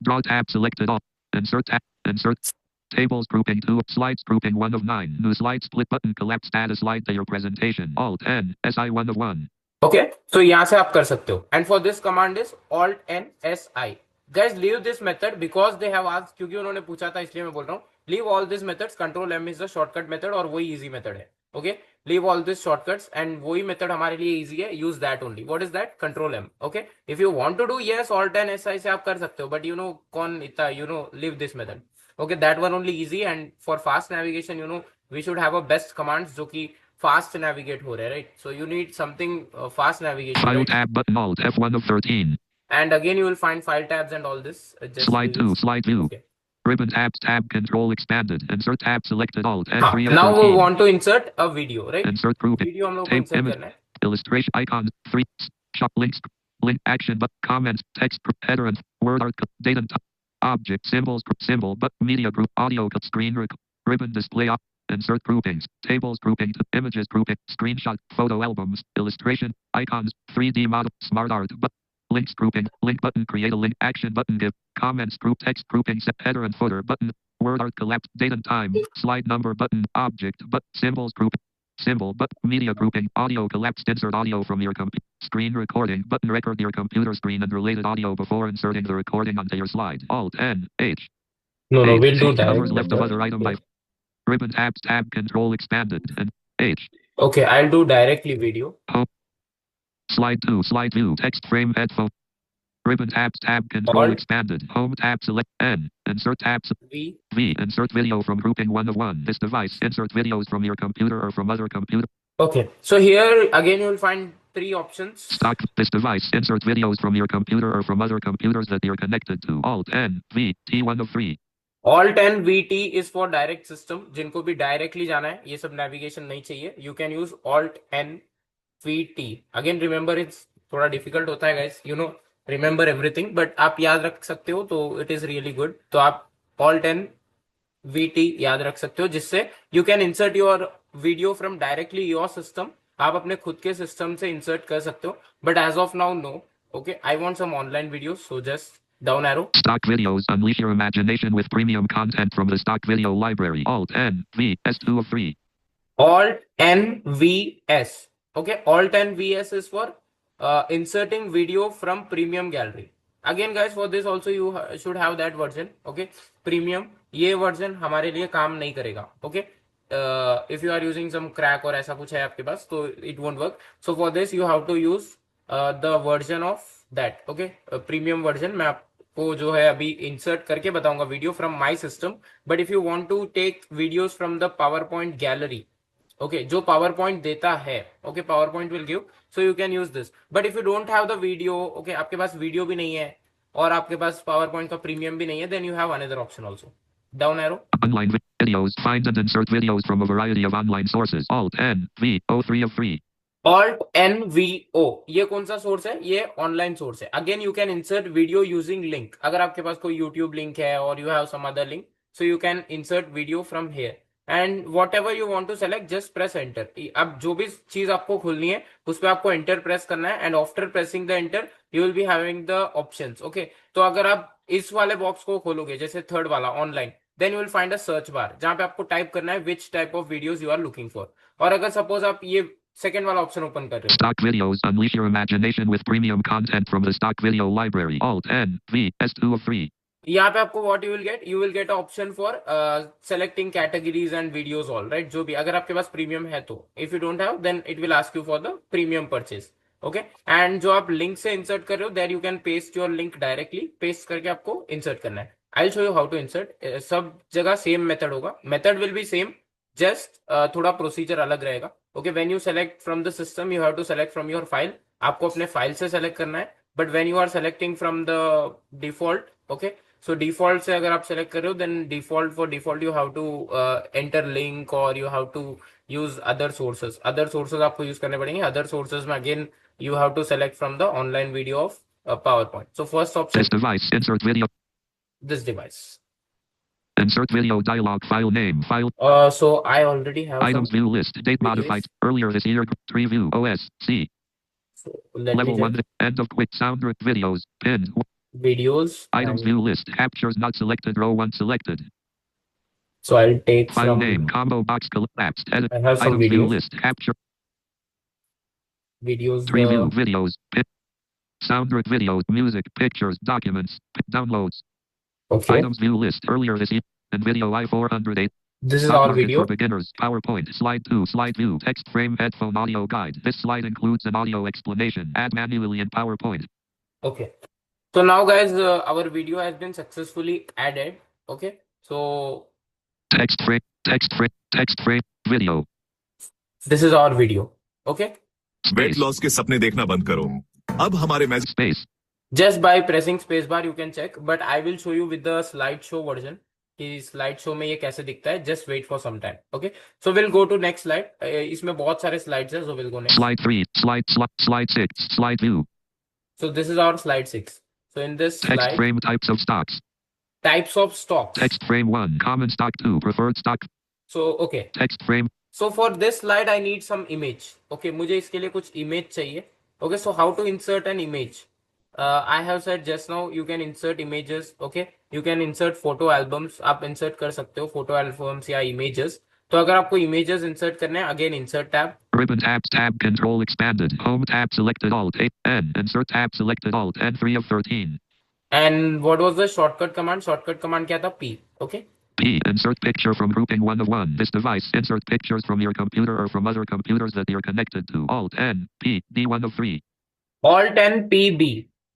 Draw tab selected alt. Insert tab. Insert. Tables grouping 2. Slides grouping 1 of 9. New slide split button. Collapse add a slide to your presentation. Alt N. SI 1 of 1. Okay, सो यहां से आप कर सकते हो. And for this command is alt N S I. Guys leave this method because they have asked, क्योंकि उन्होंने पूछा था इसलिए मैं बोल रहा हूँ. Leave all this methods. Control M is the shortcut method और वही इजी मेथड है. Okay, leave all this shortcuts and वही मेथड हमारे लिए इजी है. Use that only. What is that? Control M. Okay, if you want to do yes alt N S I से आप कर सकते हो, बट यू नो कौन इतना, you know, leave this method. Okay, that one only easy. And for fast navigation, you know, we should have a best commands जो कि fast navigate हो रहे हैं, right? So you need something fast navigation, File right? tab button alt F1 of 13. And again you will find file tabs and all this. Just Slide 2. Slide view. Okay. Ribbon tabs. Tab control expanded. Insert tab selected alt F3 of Now we 13. want to insert a video, right? Insert grouping. Video हम लोग को insert image. करना है. Illustration icons. 3. Shop links. Link action but comments. Text header and word art. Date and object symbols. Symbol but media group audio screen ribbon display up. Insert groupings. Tables grouping. Images grouping. Screenshot. Photo albums. Illustration. Icons. 3D model. Smart art. But links grouping. Link button. Create a link. Action button. Give. Comments group. Text grouping. Set header and footer button. Word art collapse. Date and time. Slide number button. Object. But symbols group. Symbol but media grouping. Audio collapsed. Insert audio from your computer. Screen recording button. Record your computer screen and related audio before inserting the recording onto your slide. Alt N H. No, H. we'll do that. Numbers left of other item by ribbon tabs tab control expanded and H. Okay, I'll do directly video. Home. Slide 2. Slide view. Text frame headphone. Ribbon tabs tab control Alt. expanded. Home tab select N. Insert tabs V. V. Insert video from grouping 1 of 1. This device. Insert videos from your computer or from other computer. Okay, so here again you will find 3 options. Stock. This device. Insert videos from your computer or from other computers that you're connected to. Alt N V T 1 of 3. Alt and VT is for direct system. जिनको भी directly जाना है, ये सब navigation नहीं चाहिए. You can use Alt N VT. Again remember, it's थोड़ा difficult होता है guys, you know, remember everything, but आप याद रख सकते हो तो it is really good. तो आप Alt N VT याद रख सकते हो, जिससे you can insert your video from directly your system. आप अपने खुद के सिस्टम से इंसर्ट कर सकते हो, but as of now no. Okay, I want some online videos, so just down arrow. Stock videos. Unleash your imagination with premium content from the stock video library. Alt N V S2 of 3. Alt N V S. Okay, Alt N V S is for inserting video from premium gallery. Again guys, for this also you should have that version. Okay, premium, ये version हमारे लिए काम नहीं करेगा. Okay, if you are using some crack और ऐसा कुछ है आपके पास तो it won't work. So for this you have to use the version of that. Okay, premium version. मैं आपको जो है अभी इंसर्ट करके बताऊंगा video from my system. But if you want to take videos from the PowerPoint gallery, okay, जो PowerPoint देता है, okay, PowerPoint will give, so you can use this. But if you don't have the video, okay, आपके पास video भी नहीं है और आपके पास पावर पॉइंट का प्रीमियम भी नहीं है, then you have another option also. Down arrow. Online videos. Find and insert videos from a variety of online sources. Alt N V O3 of 3. Alt NVO, ये कौन सा सोर्स है? ये online source है. Again you can insert video using link. अगर आपके पास कोई यूट्यूब लिंक है और you have some other link, so you can insert video from here and whatever you want to select, just press enter. अब जो भी चीज आपको खोलनी है उस पर आपको एंटर प्रेस करना है and after pressing the enter you will be having the options. Okay, तो अगर आप इस वाले बॉक्स को खोलोगे, जैसे थर्ड वाला online, then you will find a search bar जहां पे आपको टाइप करना है which type of videos you are looking for. और अगर सपोज आप ये सेकेंड वाला ऑप्शन ओपन कर रहे हो, Stock videos. Unleash your imagination with premium content from the stock video library. Alt N V S2 of 3. यहाँ पे आपको what you will get option for selecting categories and videos all right, जो भी अगर आपके पास प्रीमियम है तो, if you don't have then it will ask you for the premium purchase. Okay, and जो आप लिंक से इंसर्ट कर रहे हो there you can paste your link directly, paste करके आपको इंसर्ट करना है। I will show you how to insert. सब जगह सेम मेथड होगा, method will be same, just थोड़ा प्रोसीजर अलग रहेगा। Okay, when you select from the system you have to select from your file, आपको अपने फाइल से सेलेक्ट करना है। But when you are selecting from the default, okay, so default से अगर आप सेलेक्ट कर रहे हो then default for default you have to enter link और you have to use other sources आपको यूज करने पड़ेंगे। अदर सोर्सेज में again you have to select from the online video of PowerPoint. So first option, This device. Insert video. This device. Insert video dialog. File name. File. So I already have some Items view list. Date videos. modified. Earlier this year. Preview. OS. C. So let Level me 1. just End of quick sound videos. Pin. videos. Items view list. Captures not selected. Row 1 selected. So I'll take File some name. Combo box collapsed. Edit. I have some Items view videos. list. Capture. Videos. Preview. Videos. Pin. Sound videos. Music. Pictures. Documents. Downloads. Okay. Items view list. Earlier this year. And video i408. This is Stock our market video. for beginners. PowerPoint. Slide 2. Slide view. Text frame. Headphone audio guide. This slide includes an audio explanation. Add manually in PowerPoint. Okay. So now guys, our video has been successfully added. Okay. So Text frame. Text frame. Text frame. Video. this is our video. Okay. Wait Space. Loss के सपने देखना बंद करो। अब हमारे message Space. Just by pressing spacebar you can check, but I will show you with the slideshow version कि slideshow में ये कैसे दिखता है। Just wait for some time. Okay. So we'll go to next slide. इसमें बहुत सारे slides हैं, so we'll go next. Slide 3. Slide 6. Slide view. So this is our slide 6. So in this Text slide, frame. Types of stocks. types of stocks. Text frame 1. Common stock 2. Preferred stock. So okay. Text frame. So for this slide I need some image. Okay, मुझे इसके लिए कुछ image चाहिए. Okay, so how to insert an image? I have said just now you can insert images. Okay, you can insert photo albums. आप insert कर सकते हो photo albums या images. तो अगर आपको images insert करने हैं, again insert tab. Ribbon tab control expanded. Home tab selected Alt N. Insert tab selected Alt N3 of 13. And what was the shortcut command? Shortcut command क्या था? P. Okay. P. Insert picture from grouping 1 of 1. This device. Insert pictures from your computer or from other computers that you're connected to. Alt N. P. D1 of 3. Alt N PB.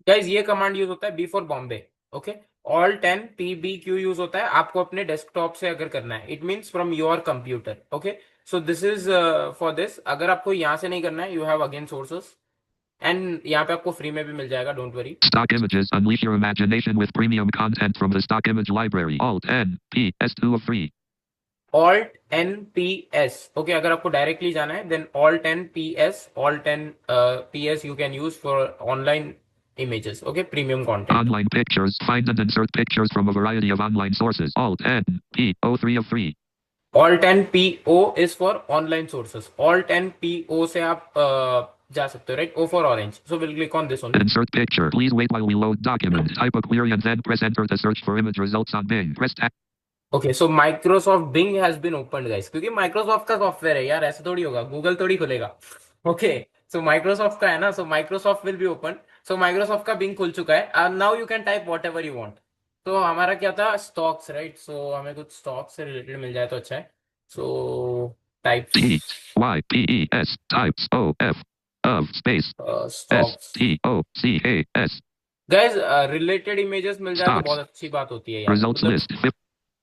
Guys ये command use होता है B for Bombay. Okay, Alt N PB क्यों use होता है? आपको अपने desktop से अगर करना है, it means from your computer. Okay, so this is for this. अगर आपको यहाँ से नहीं करना है, you have again sources and यहाँ पे आपको फ्री में भी मिल जाएगा, don't worry. Stock images. Unleash your imagination with premium content from the stock image library. Alt N P S2 of 3. Alt N PS. Okay, अगर आपको डायरेक्टली जाना है then Alt N PS, Alt N PS you can use for online images. Okay, premium content. Online pictures. Find and insert pictures from a variety of online sources. Alt N P O3 of 3. Alt N PO is for online sources. Alt N PO से आप जा सकते हो, right? O for orange. So we'll click on this one. Insert picture. Please wait while we load document. Type a query and then press enter to search for image results on Bing. Press tab. Okay, so Microsoft Bing has been opened, guys. क्योंकि Microsoft का software है यार, ऐसे थोड़ी होगा, Google थोड़ी खुलेगा। Okay, so Microsoft का है ना, so Microsoft will be open. So Microsoft का Bing खुल चुका है, and now you can type whatever you want. तो हमारा क्या था? Stocks, right? So हमें कुछ stocks से related मिल जाए तो अच्छा है। So types. T Y P E S types O F of space S Stocks. T O C A S. Guys, related images मिल जाए तो Stocks. बहुत अच्छी बात होती है यार। Results मतलब list.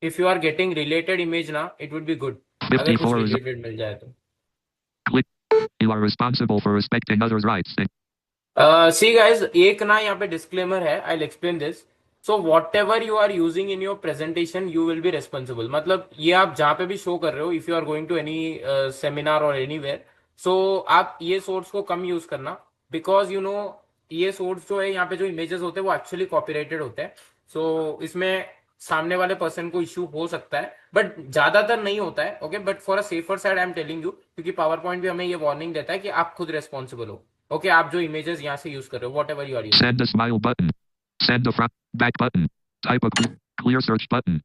if you are getting related image ना, it would be good. अगर कुछ 54 is related मिल जाए तो। click. You are responsible for respecting others' rights. See guys, एक ना यहाँ पे disclaimer है, I'll explain this. So whatever you are using in your presentation, you will be responsible. मतलब ये आप जहाँ पे भी show कर रहे हो, if you are going to any seminar or anywhere, so आप ये source को कम use करना, because you know ये source जो है यहाँ पे जो images होते हैं वो actually copyrighted होते हैं. So इसमें सामने वाले पर्सन को इश्यू हो सकता है, बट ज्यादातर नहीं होता है। Okay, but for a safer side I am telling you, क्योंकि पावर पॉइंट भी हमें ये वार्निंग देता है कि आप खुद रेस्पॉन्सिबल हो। ओके, आप जो इमेजेस यहाँ से यूज कर रहे हो, whatever you are using. Send a smile button. Send a front back button. Type a clear search button.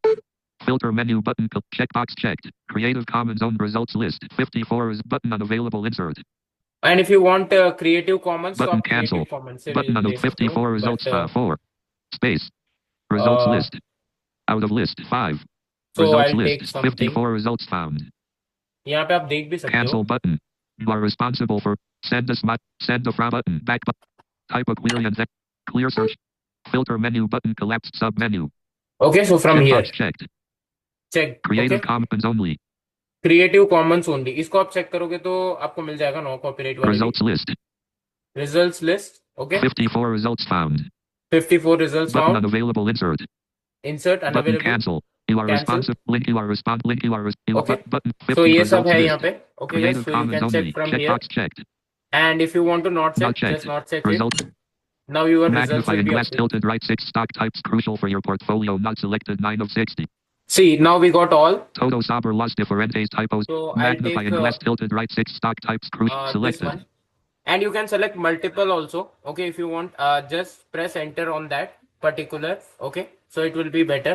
Filter menu button. Checkbox checked. Creative Commons own results list. 54 is button unavailable insert. And if you want Creative Commons, Button तो आप cancel. Creative Commons से Button भी on ले सकते 54 हो, results but 4. Space. Results Uh, list. Out of list 5. so Results I'll list take something. 54 results found. यहाँ पे आप देख भी सकते हो. Cancel button. You are responsible for send a smut, send a fra button, back button, type a query and clear search, filter menu button, collapsed sub menu. Okay, so from here, Checkbox checked. check. Creative Okay, Commons only. Creative Commons only, इसको आप check करोगे तो आपको मिल जाएगा no copyright वाले भी. Results list. Results list. Okay, 54 results found. 54 results Button found. unavailable insert. Insert Button unavailable. cancel. You are Cancel. responsive. Link you are respond. Link you are you Okay. button. So 50 ये सब results है list. यहाँ पे. Okay guys, Creative so you Commons can only. check from here. Checkbox checked. And if you want to not Not check, checked. just not check it. Result. Now your results will Magnifying be glass updated. tilted right 6 stock types crucial for your portfolio. Not selected 9 of 60. See, now we got all. Todo Saber Los Diferentes typos. So I'll Magnifying take glass tilted right 6 stock types crucial this selected. one. And you can select multiple also. Okay, if you want, just press enter on that particular. Okay, so it will be better.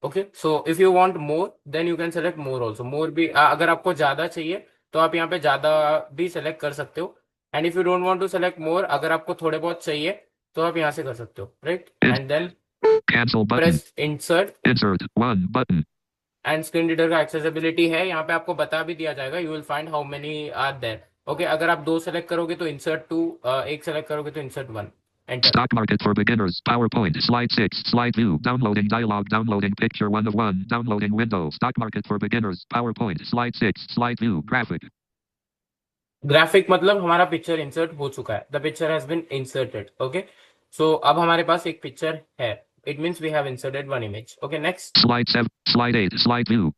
Okay, so if you want more, then you can select more also. More भी अगर आपको ज्यादा चाहिए तो आप यहाँ पे ज्यादा भी select कर सकते हो. And if you don't want to select more, अगर आपको थोड़े बहुत चाहिए तो आप यहाँ से कर सकते हो, right? And then Cancel button. press insert. Insert 1 button. And screen reader का एक्सेसिबिलिटी है, यहाँ पे आपको बता भी दिया जाएगा. You will find how many are there. Okay, अगर आप 2 सेलेक्ट करोगे तो इंसर्ट 2, एक सेलेक्ट करोगे तो insert 1. Enter. Stock market for beginners. PowerPoint. Slide 6. Slide view. Downloading dialog. Downloading picture 1 of 1. Downloading window. Stock market for beginners. PowerPoint. Slide 6. Slide view. Graphic. Graphic मतलब हमारा picture insert हो चुका है. The picture has been inserted. Okay, so अब हमारे पास एक picture है. It means we have inserted one image. Okay, next. Slide 7. Slide 8. Slide view.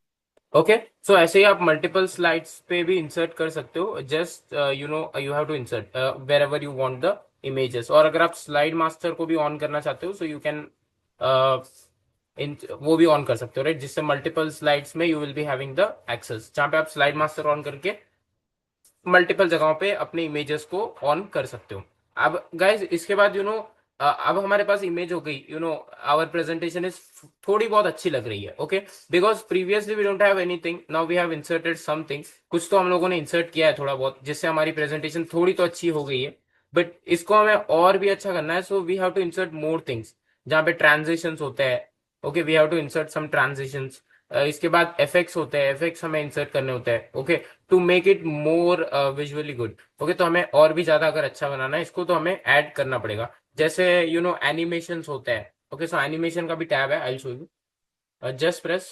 Okay, so ऐसे ही आप मल्टीपल स्लाइड्स पे भी इंसर्ट कर सकते हो. Just you know you have to insert wherever you want the images. और अगर आप स्लाइड मास्टर को भी ऑन करना चाहते हो, सो यू कैन वो भी ऑन कर सकते हो, राइट? जिससे मल्टीपल स्लाइड्स में you will be having the access, जहां पे आप स्लाइड मास्टर ऑन करके मल्टीपल जगहों पे अपने इमेजेस को ऑन कर सकते हो. अब गाइज इसके बाद यू नो अब हमारे पास इमेज हो गई. You know our presentation is थोड़ी बहुत अच्छी लग रही है. Okay, because previously we don't have anything, now we have inserted something. कुछ तो हम लोगों ने इंसर्ट किया है थोड़ा बहुत, जिससे हमारी प्रेजेंटेशन थोड़ी तो अच्छी हो गई है. बट इसको हमें और भी अच्छा करना है. So we have to insert more things, जहाँ पे ट्रांजिशंस होते हैं. Okay, we have to insert some transitions. इसके बाद एफेक्ट्स होते हैं, एफेक्ट्स हमें इंसर्ट करने होते हैं. Okay, to make it more visually good. Okay, तो हमें और भी ज्यादा अगर अच्छा बनाना है इसको, तो हमें ऐड करना पड़ेगा. जैसे यू नो एनिमेशंस होते हैं. ओके, सो एनिमेशन का भी टैब है. I show you. Just press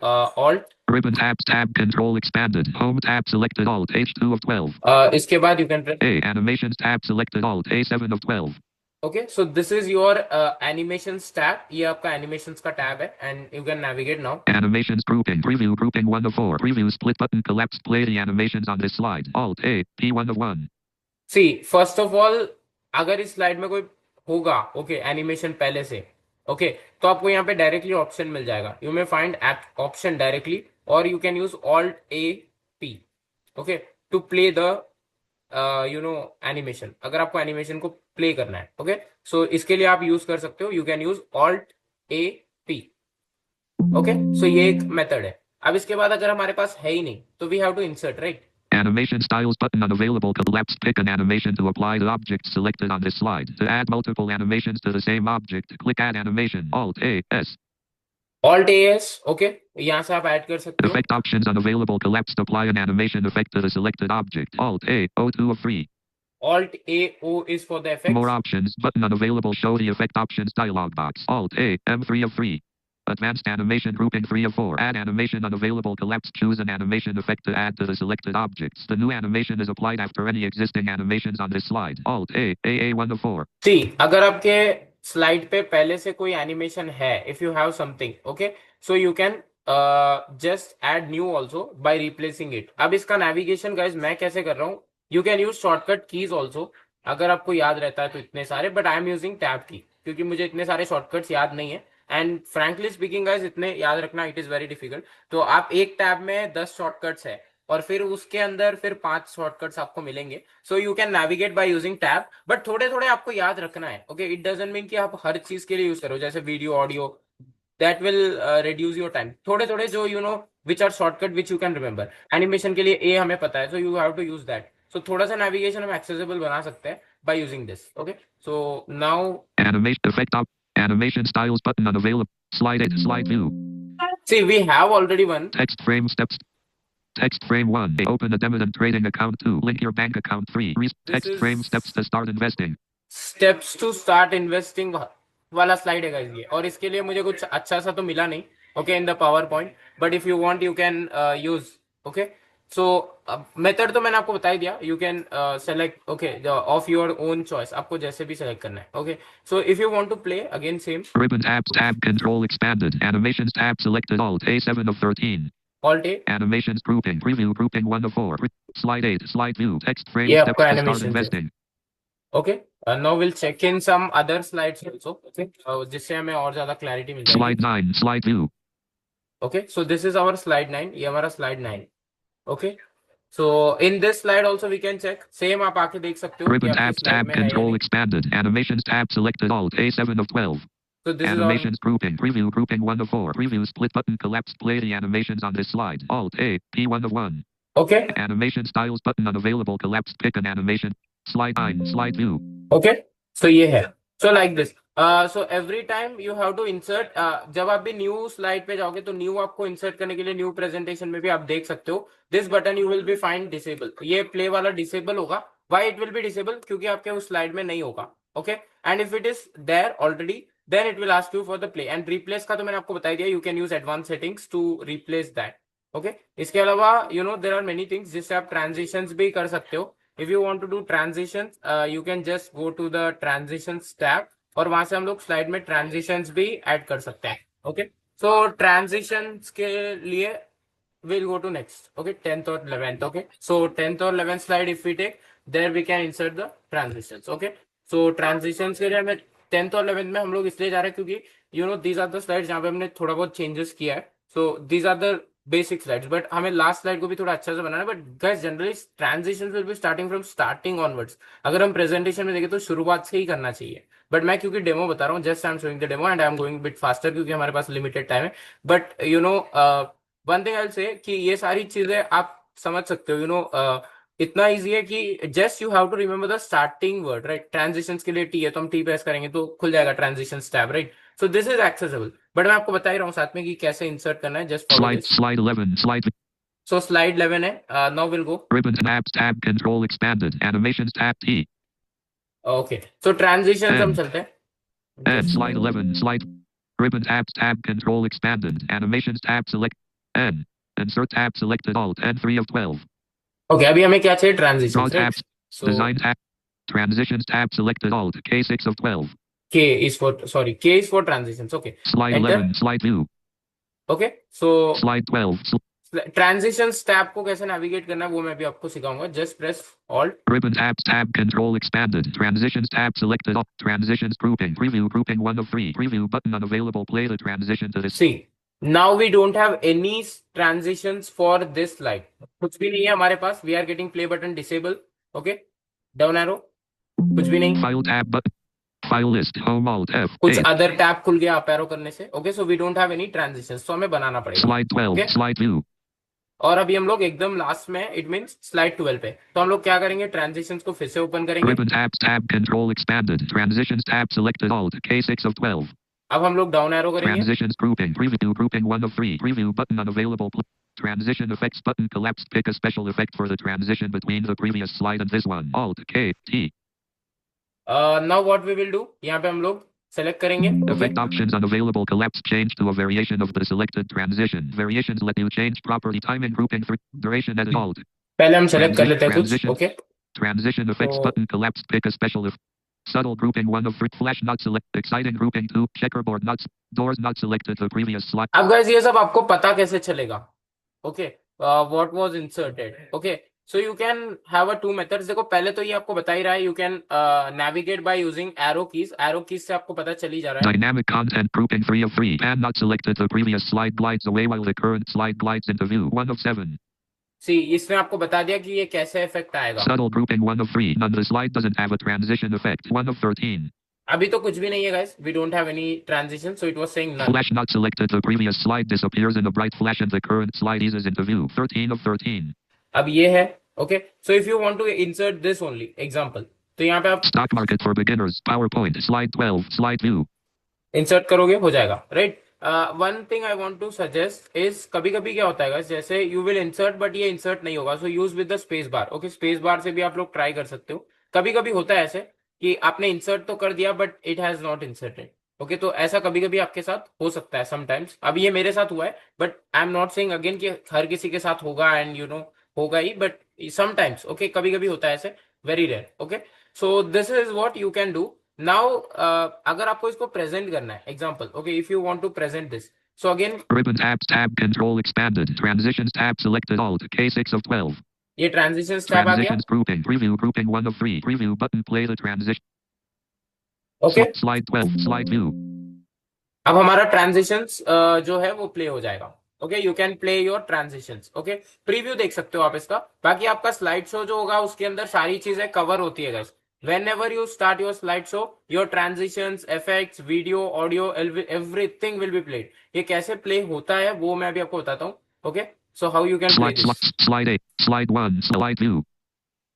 alt. Ribbon tabs. Tab control expanded. Home tab selected. Alt H2 of 12. इसके बाद you can press A. Animations tab selected. Alt A7 of 12. Okay, so this is your animations tab. ये आपका animations का tab है and you can navigate now. Animations grouping. Preview grouping 1 of 4. Preview split button collapsed. Play the animations on this slide. Alt A P1 of 1. See, first of all अगर इस slide में कोई होगा okay animation पहले से, okay, तो आपको यहाँ पे डायरेक्टली ऑप्शन मिल जाएगा. You may find app option directly, और you can use Alt A P, okay, to play the you know animation. अगर आपको एनिमेशन को प्ले करना है, ओके, सो इसके लिए आप यूज कर सकते हो. You can use Alt A P. Okay, so ये एक मेथड है. अब इसके बाद अगर हमारे पास है ही नहीं, तो we have to insert, right? Animation styles button unavailable. Collapsed. Pick an animation to apply the object selected on this slide. To add multiple animations to the same object, click Add Animation. Alt A S. Alt A S. Okay, यहाँ से आप add कर सकते हो. Effect options unavailable. Collapsed. Apply an animation effect to the selected object. Alt A O2 of 3. Alt A O is for the effects. More options. Button unavailable. Show the effect options dialog box. Alt A M3 of 3. Advanced animation grouping 3 of 4. Add animation unavailable. Collapsed. Choose an animation effect to add to the selected objects. The new animation is applied after any existing animations on this slide. Alt A AA1 of 4. See, अगर आपके slide पे पहले से कोई animation है, if you have something, okay, so you can just add new also by replacing it. अब इसका navigation guys मैं कैसे कर रहा हूँ, you can use shortcut keys also अगर आपको याद रहता है तो इतने सारे. But I am using tab की, क्योंकि मुझे इतने सारे शॉर्टकट्स याद नहीं है. एंड फ्रैंकली स्पीकिंग गाइज इतने याद रखना इट इज वेरी डिफिकल्ट. तो आप एक टैब में 10 शॉर्टकट्स है, और फिर उसके अंदर फिर 5 शॉर्टकट्स आपको मिलेंगे. सो you can navigate by using tab, but थोड़े थोड़े आपको याद रखना है. ओके, इट डजंट मीन कि आप हर चीज के लिए यूज करो, जैसे video audio, that will reduce your time. थोड़े थोड़े जो you know which are shortcut which you can remember. Animation के लिए ए हमें पता है, so you have to use that. So थोड़ा सा नेविगेशन हम एक्सेसिबल बना सकते हैं by using this. Okay, so now Animation effect Animation styles button unavailable. Slide 8. Slide view. See, we have already one. Text frame steps. Text frame 1. Open a Dividend trading account 2. Link your bank account 3. Text is- frame steps to start investing. Steps to start investing वाला slide है guys ये, और इसके लिए मुझे कुछ अच्छा सा तो मिला नहीं, okay, in the PowerPoint, but if you want you can use, okay. So method तो मैंने आपको बता ही दिया. You can select, okay, of your own choice. आपको जैसे भी select करना है, okay. So if you want to play again, same. Ribbon tabs tab control expanded. Animations tab selected Alt A7 of 13. Alt A. Animations grouping preview grouping 1 of 4. Slide 8 slide view text frame ये steps आपका to start animation है. investing. Okay. Now we'll check in some other slides also, okay, जिससे हमें और ज्यादा clarity मिल जाएगी. Slide 9 slide view. Okay, so this is our slide 9. ये हमारा slide 9. Okay. So in this slide also we can check. Same आप आके देख सकते हो कि Ribbon आपकी tabs slide tab में है या control नहीं. expanded. Animations tab selected Alt A7 of 12. So this Animations grouping preview grouping 1 of 4. Preview split button collapsed play the animations on this slide. Alt A P1 of 1. is our. Okay. Animation styles button unavailable collapsed pick an animation. Slide 9 slide view. Okay. So ये है. So like this. So every time you have to insert. जब आप भी new slide पे जाओगे तो new आपको insert करने के लिए new presentation में भी आप देख सकते हो. This button you will be find disable. ये play वाला disable होगा. Why it will be disable? क्योंकि आपके उस slide में नहीं होगा. Okay. And if it is there already, then it will ask you for the play. And replace का तो मैंने आपको बता ही दिया. You can use advanced settings to replace that. Okay. इसके अलावा you know there are many things जिससे आप transitions भी कर सकते हो. If you want to do transitions, you can just go to the transitions tab और वहां से हम लोग स्लाइड में transitions भी ऐड कर सकते हैं. Okay. So transitions के लिए we'll go to next. Okay. 10th or 11th. Okay. So 10th or 11th slide if we take, there we can insert the transitions. Okay. So transitions के लिए हमें 10th और 11th में हम लोग इसलिए जा रहे हैं क्योंकि you know these are the slides जहाँ पे हमने थोड़ा बहुत changes किया है. So these are the basic slides, but हमें last slide को भी थोड़ा अच्छा से बनाना है. But guys generally transitions will be starting from starting onwards. अगर हम presentation में देखें तो शुरुआत से ही करना चाहिए. But मैं क्योंकि डेमो बता रहा हूँ, just I'm showing the demo and I'm going bit faster क्योंकि हमारे पास limited time है. But you know one thing I'll say कि ये सारी चीजें आप समझ सकते हो. You know इतना इजी है कि just you have to remember the starting word, right. Transitions के लिए टी है तो हम टी प्रेस करेंगे तो खुल जाएगा transitions tab, right. So this is accessible, but मैं आपको बता ही रहा हूँ साथ में कि कैसे इंसर्ट करना है. Just slide 11 slide. सो स्लाइड 11 है. Now will go Ribbon tabs tab control expanded. Animations tab T. Okay. So transitions हम चलते हैं. N slide 11 slide. Ribbon tabs tab control expanded. Animations tab select N. Insert tab selected Alt N3 of 12. Okay. अभी हमें क्या चाहिए? Draw transitions, right. tabs. Design tab. Transitions tab selected Alt K6 of 12. K is for transitions. Okay. Slide Enter. 11 slide view. Okay. So Slide 12 transitions tab को कैसे navigate करना है वो मैं भी आपको सिखाऊंगा. Just press alt. Ribbon tabs tab control expanded. Transitions tab selected Alt. Transitions grouping preview grouping 1 of 3. Preview button unavailable. Play the transition to this. See, now we don't have any transitions for this slide. कुछ भी नहीं है हमारे पास. We are getting play button disable. Okay. Down arrow. कुछ भी नहीं. File tab button. File list home Alt F. कुछ 8. other tab खुल गया अप एरो करने से. Okay, so we don't have any transitions. So हमें बनाना पड़ेगा. Slide 12 Okay. slide view. और अभी हम लोग एकदम लास्ट में, इट मींस स्लाइड 12 पे. तो हम लोग क्या करेंगे? ट्रांजिशंस को फिर से ओपन करेंगे. Ribbon tabs tab control expanded. Transitions tab selected Alt K6 of 12. अब हम लोग डाउन एरो करेंगे. Transitions grouping preview grouping 1 of 3. Preview button unavailable. Transition effects button collapsed. Pick a special effect for the transition between the previous slide and this one. Alt K T. Now what we will do, यहाँ पे हम लोग select करेंगे. Effect options unavailable. Collapse change to a variation of the selected transition. Variations let you change property timing grouping for duration edit Alt. पहले हम select कर लेते हैं कुछ. Transition. Okay. Transition effects So- button collapsed. Pick a special if. Subtle grouping 1 of 3. Flash not select. Exciting grouping 2. Checkerboard not. Doors not selected. The previous slide. अब guys ये सब आपको पता कैसे चलेगा? Okay. What was inserted. Okay. So you can have a two methods. देखो पहले तो ये आपको बता ही रहा है. You can navigate by using arrow keys. Arrow keys से आपको पता चल ही जा रहा है. Dynamic content grouping 3 of 3. Pan not selected. The previous slide glides away while the current slide glides into view. 1 of 7. सी, इसने आपको बता दिया कि ये कैसे इफेक्ट आएगा. Subtle grouping 1 of 3. None. The slide doesn't have a transition effect. 1 of 13. अभी तो कुछ भी नहीं है guys. We don't have any transition, so it was saying none. Flash not selected. The previous slide disappears in a bright flash and the current slide eases into view. 13 of 13. अब ये है. Okay. So if you want to insert this only example, तो यहाँ पे आप Stock market for beginners. PowerPoint. Slide 12. Slide view. Insert करोगे हो जाएगा, right. One thing I want to suggest is, कभी कभी क्या होता है guys, जैसे यू विल इंसर्ट बट ये इंसर्ट नहीं होगा, so use with the space bar. Okay, space bar से भी आप लोग ट्राई कर सकते हो। कभी कभी होता है ऐसे कि आपने इंसर्ट तो कर दिया but it has not inserted. Okay, तो ऐसा कभी कभी आपके साथ हो सकता है समटाइम्स। अभी ये मेरे साथ हुआ है, but I am not saying again कि हर किसी के साथ होगा एंड यू नो होगा ही, बट समटाइम्स। ओके, कभी कभी होता है ऐसे, very rare. Okay, so this is what you can do now. अगर आपको इसको प्रेजेंट करना है, example, okay, if you want to present this, so again Ribbon tabs tab control expanded. Transitions tab selected alt K6 of 12. ये transitions tab आ गया। Transitions grouping. Preview grouping 1 of 3. Preview button play the transition. Okay, Slide 12. Slide view. अब हमारा transitions जो है वो play हो जाएगा। Okay, you can play your transitions. Okay, preview देख सकते हो आप इसका। बाकी आपका स्लाइड शो जो होगा उसके अंदर सारी चीजें कवर होती है guys. whenever you start your slideshow, your transitions, effects, video, audio, everything will be played. ये कैसे प्ले होता है वो मैं अभी आपको बताता हूँ। Okay, so how you can play this. Slide 8. Slide 1. Slide view.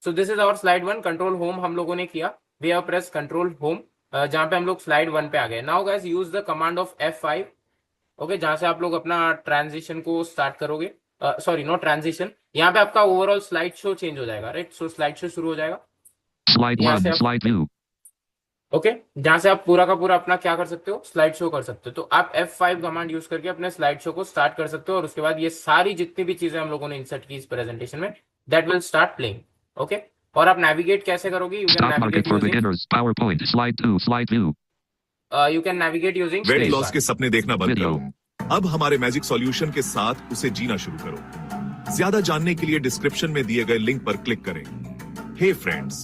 So this is our slide 1. Control home हम लोगों ने किया। We have pressed control home, जहां पे हम लोग स्लाइड 1 पे आ गए। Now guys use the command of F5। Okay, जहां से आप लोग अपना ट्रांजिशन को स्टार्ट करोगे, सॉरी नॉट ट्रांजिशन, यहाँ पे आपका ओवरऑल स्लाइड शो चेंज हो जाएगा, राइट। सो स्लाइड शो शुरू हो जाएगा Slide यहाँ 1. से आप, Slide view. ओके, जहां से आप पूरा का पूरा अपना क्या कर सकते हो, स्लाइड शो कर सकते हो। तो आप F5 कमांड यूज करके अपने स्लाइड शो को स्टार्ट कर सकते हो, और उसके बाद ये सारी जितनी भी चीजें हम लोगों ने इंसर्ट की इस प्रेजेंटेशन में, that will start playing. Okay, और आप नेविगेट कैसे करोगे, you can Stock market navigate for using, beginners. PowerPoint. Slide 2. Slide view. You can navigate using wet space loss bar. के सपने देखना बंद Video. करो। अब हमारे मैजिक सॉल्यूशन के साथ उसे जीना शुरू करो। ज्यादा जानने के लिए डिस्क्रिप्शन में दिए गए लिंक पर क्लिक करें। हे फ्रेंड्स,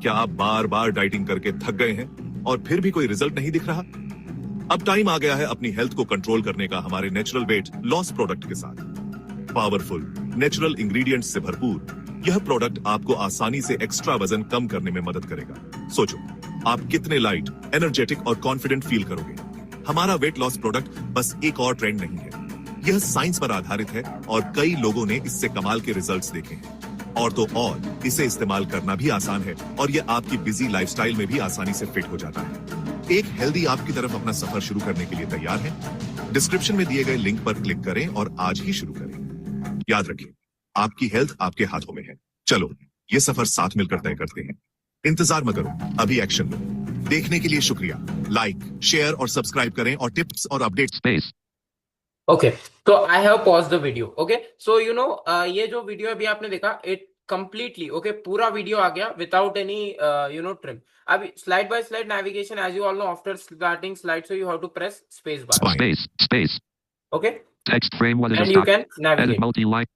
क्या आप बार बार डाइटिंग करके थक गए हैं और फिर भी कोई रिजल्ट नहीं दिख रहा? अब टाइम आ गया है अपनी हेल्थ को कंट्रोल करने का हमारे नेचुरल वेट लॉस प्रोडक्ट के साथ। पावरफुल नेचुरल इंग्रेडिएंट्स से भरपूर यह प्रोडक्ट आपको आसानी से एक्स्ट्रा वजन कम करने में मदद करेगा। सोचो, आप कितने लाइट, एनर्जेटिक और कॉन्फिडेंट फील करोगे। हमारा वेट लॉस प्रोडक्ट बस एक और ट्रेंड नहीं है, यह साइंस पर आधारित है और कई लोगों ने इससे कमाल के रिजल्ट्स देखे हैं। और तो और इसे इस्तेमाल करना भी आसान है और यह आपकी बिजी लाइफस्टाइल में भी आसानी से फिट हो जाता है। एक हेल्दी आपकी तरफ अपना सफर शुरू करने के लिए तैयार है? डिस्क्रिप्शन में दिए गए लिंक पर क्लिक करें और आज ही शुरू करें। याद रखिए, आपकी हेल्थ आपके हाथों में है। चलो, ये सफर साथ मिलकर तय करते हैं। इंतजार मत करो, अभी एक्शन लो। देखने के लिए शुक्रिया। लाइक, शेयर और सब्सक्राइब करें और टिप्स और अपडेट्स। Space. ओके, तो I have pause the video. Okay, so you know ये जो वीडियो अभी आपने देखा, इट कंप्लीटली ओके, पूरा वीडियो आ गया without any you know trim. अब slide by slide navigation, as you all know, after starting slide so you have to press space bar. Space. Space. Okay, Text frame. What is a and you stock? Can Edit navigate. multi-line.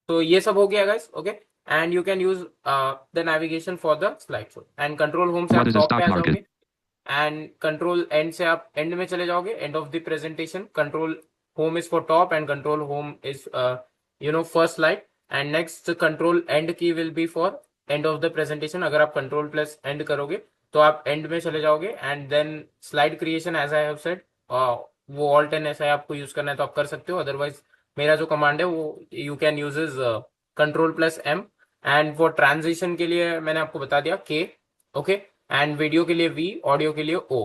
तो ये सब हो गया guys. Okay, and you can use the navigation for the slide show. And control home से What आप is a top पे stock आ market? जाओगे, and control and से आप एंड में चले जाओगे, end of the presentation. Control home is for top and control home is you know first slide, and next control end key will be for end of the presentation। अगर आप control plus end करोगे तो आप end में चले जाओगे, and then slide creation as I have said, वो alt and ऐसा आपको यूज करना है तो आप कर सकते हो, अदरवाइज मेरा जो कमांड है वो you can use is control plus M, and for transition के लिए मैंने आपको बता दिया K। ओके, एंड वीडियो के लिए V, ऑडियो के लिए O।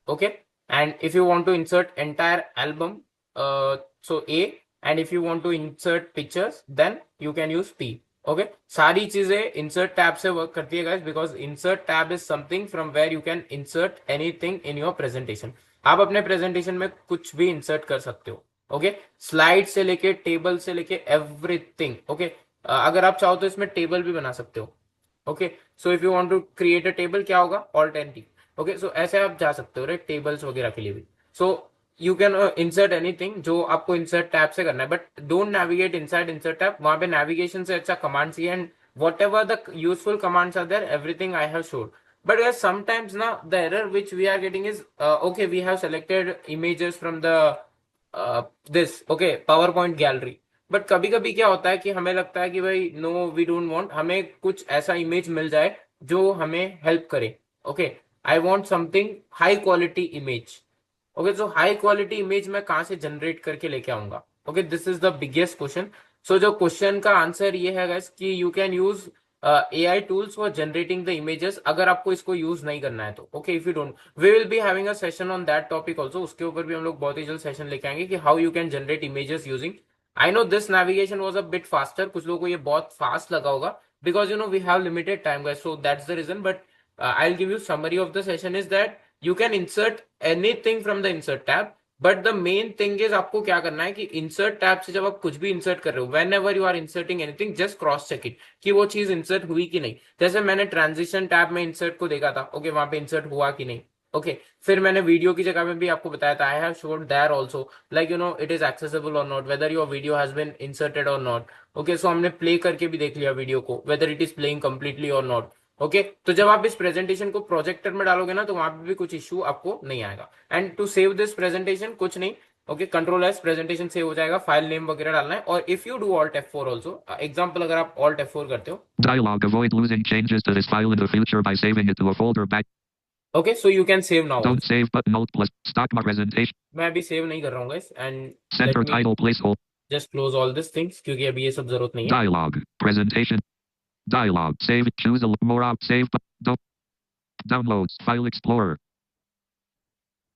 Okay, and if you want to insert entire album, so A, and if you want to insert pictures then you can use P। okay, सारी चीजें insert tab से work करती है guys, because insert tab is something from where you can insert anything in your presentation। आप अपने presentation में कुछ भी insert कर सकते हो। ओके, स्लाइड से लेके टेबल से लेके एवरीथिंग। ओके, अगर आप चाहो तो इसमें टेबल भी बना सकते हो। Okay, so if you want to create a table, क्या होगा, alt and T. Okay, so ऐसे आप जा सकते हो, राइट, टेबल्स वगैरह के लिए भी। So you can insert anything जो आपको इंसर्ट टैब से करना है, but don't navigate inside insert tab. वहां पे नेविगेशन से अच्छा कमांड्स ही, and whatever the useful commands are there, everything I have showed. But yes, sometimes now the error which we are getting is okay, we have selected images from the this okay PowerPoint gallery, but कभी कभी क्या होता है कि हमें लगता है कि भाई नो वी डोंट वांट, हमें कुछ ऐसा इमेज मिल जाए जो हमें हेल्प करे। Okay, I want something high quality image. Okay, so high quality image मैं कहां से जनरेट करके लेके आऊंगा? Okay, this is the biggest question. So जो क्वेश्चन का आंसर ये है गाइस कि you can use AI tools for generating the images अगर आपको इसको यूज नहीं करना है तो okay if you don't we will be having a session on that topic also उसके ऊपर भी हम लोग बहुत ही जल्द सेशन लेके आएंगे कि how you can generate images using I know this navigation was a bit faster कुछ लोगों को ये बहुत फास्ट लगा होगा because you know we have limited time guys so that's the reason but I'll give you summary of the session is that you can insert anything from the insert tab but the main thing is आपको क्या करना है कि insert tab से जब आप कुछ भी इंसर्ट कर रहे हो whenever you are inserting anything just cross check it कि वो चीज इंसर्ट हुई कि नहीं जैसे मैंने ट्रांजिशन टैब में इंसर्ट को देखा था ओके वहां पे इंसर्ट हुआ कि नहीं ओके फिर मैंने वीडियो की जगह में भी आपको बताया था I have showed there also like you know it is accessible और not whether your video has been inserted और नॉट ओके सो हमने प्ले करके भी देख लिया वीडियो को whether it is playing completely और नॉट ओके तो जब आप इस प्रेजेंटेशन को प्रोजेक्टर में डालोगे ना तो वहां पे भी कुछ इश्यू आपको नहीं आएगा and to save this presentation कुछ नहीं okay control S presentation save हो जाएगा फाइल नेम वगैरह डालना है और if you do alt F4 also example अगर आप ऑल्ट F4 करते हो Dialog. Avoid losing changes to this file in the future by saving it to a folder back. Okay so you can save now Don't save button alt plus stock mark presentation. मैं अभी save नहीं कर रहा हूँ guys and Center title placeholder. Just close all this things क्योंकि अभी ये सब जरूरत नहीं है Dialog. Presentation. Dialog. Save. Choose a more op. Save. Downloads. File Explorer.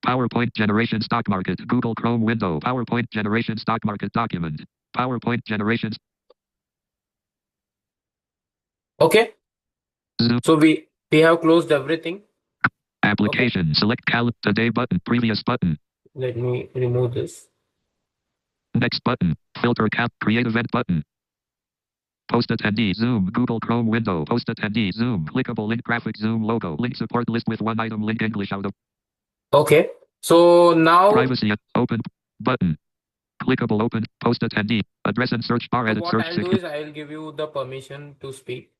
PowerPoint generation stock market. Google Chrome window. PowerPoint generation stock market document. PowerPoint generation. okay Zoom. so we have closed everything Application. Select today button. Previous button. let me remove this Next button. Filter cap. Create event button. Post attendee. Zoom. Google Chrome window. Post attendee. Zoom. Clickable link graphic. Zoom logo. Link support list with one item. Link English out of. okay so now Privacy. Open button. Clickable open. Post attendee. Address and search bar. Edit what search. I'll do is I'll give you the permission to speak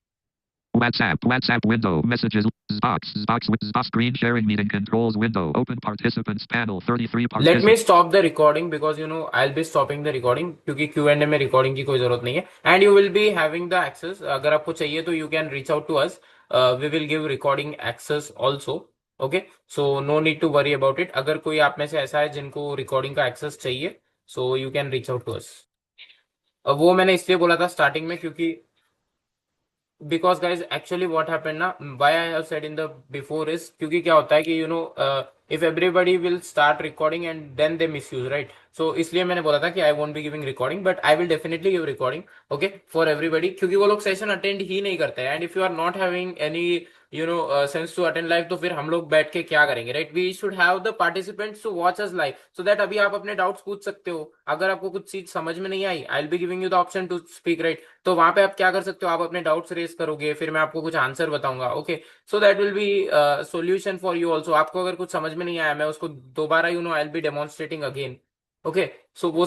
WhatsApp window. Messages. Box with screen sharing meeting controls window. Open participants panel. 33 let participants. me stop the recording because you know I'll be stopping the recording क्योंकि Q&A में recording की कोई जरूरत नहीं है and you will be having the access अगर आपको चाहिए तो you can reach out to us we will give recording access also okay so no need to worry about it अगर कोई आप में से ऐसा है जिनको recording का access चाहिए so you can reach out to us वो मैंने इसलिए बोला था starting में क्योंकि because guys actually what happened ना why I have said in the before is क्योंकि क्या होता है कि you know if everybody will start recording and then they misuse right so इसलिए मैंने बोला था कि I won't be giving recording but I will definitely give recording okay for everybody क्योंकि वो लोग session attend ही नहीं करते हैं and if you are not having any you know sense to attend live तो फिर हम लोग बैठ के क्या करेंगे right we should have the participants to watch us live so that अभी आप अपने doubts पूछ सकते हो अगर आपको कुछ चीज समझ में नहीं आई I'll be giving you the option to speak right तो वहां पे आप क्या कर सकते हो आप अपने डाउट्स रेज करोगे फिर मैं आपको कुछ आंसर बताऊंगा okay so that will be solution for you also आपको अगर कुछ समझ में नहीं आया मैं उसको दोबारा you know I will be demonstrating again okay so वो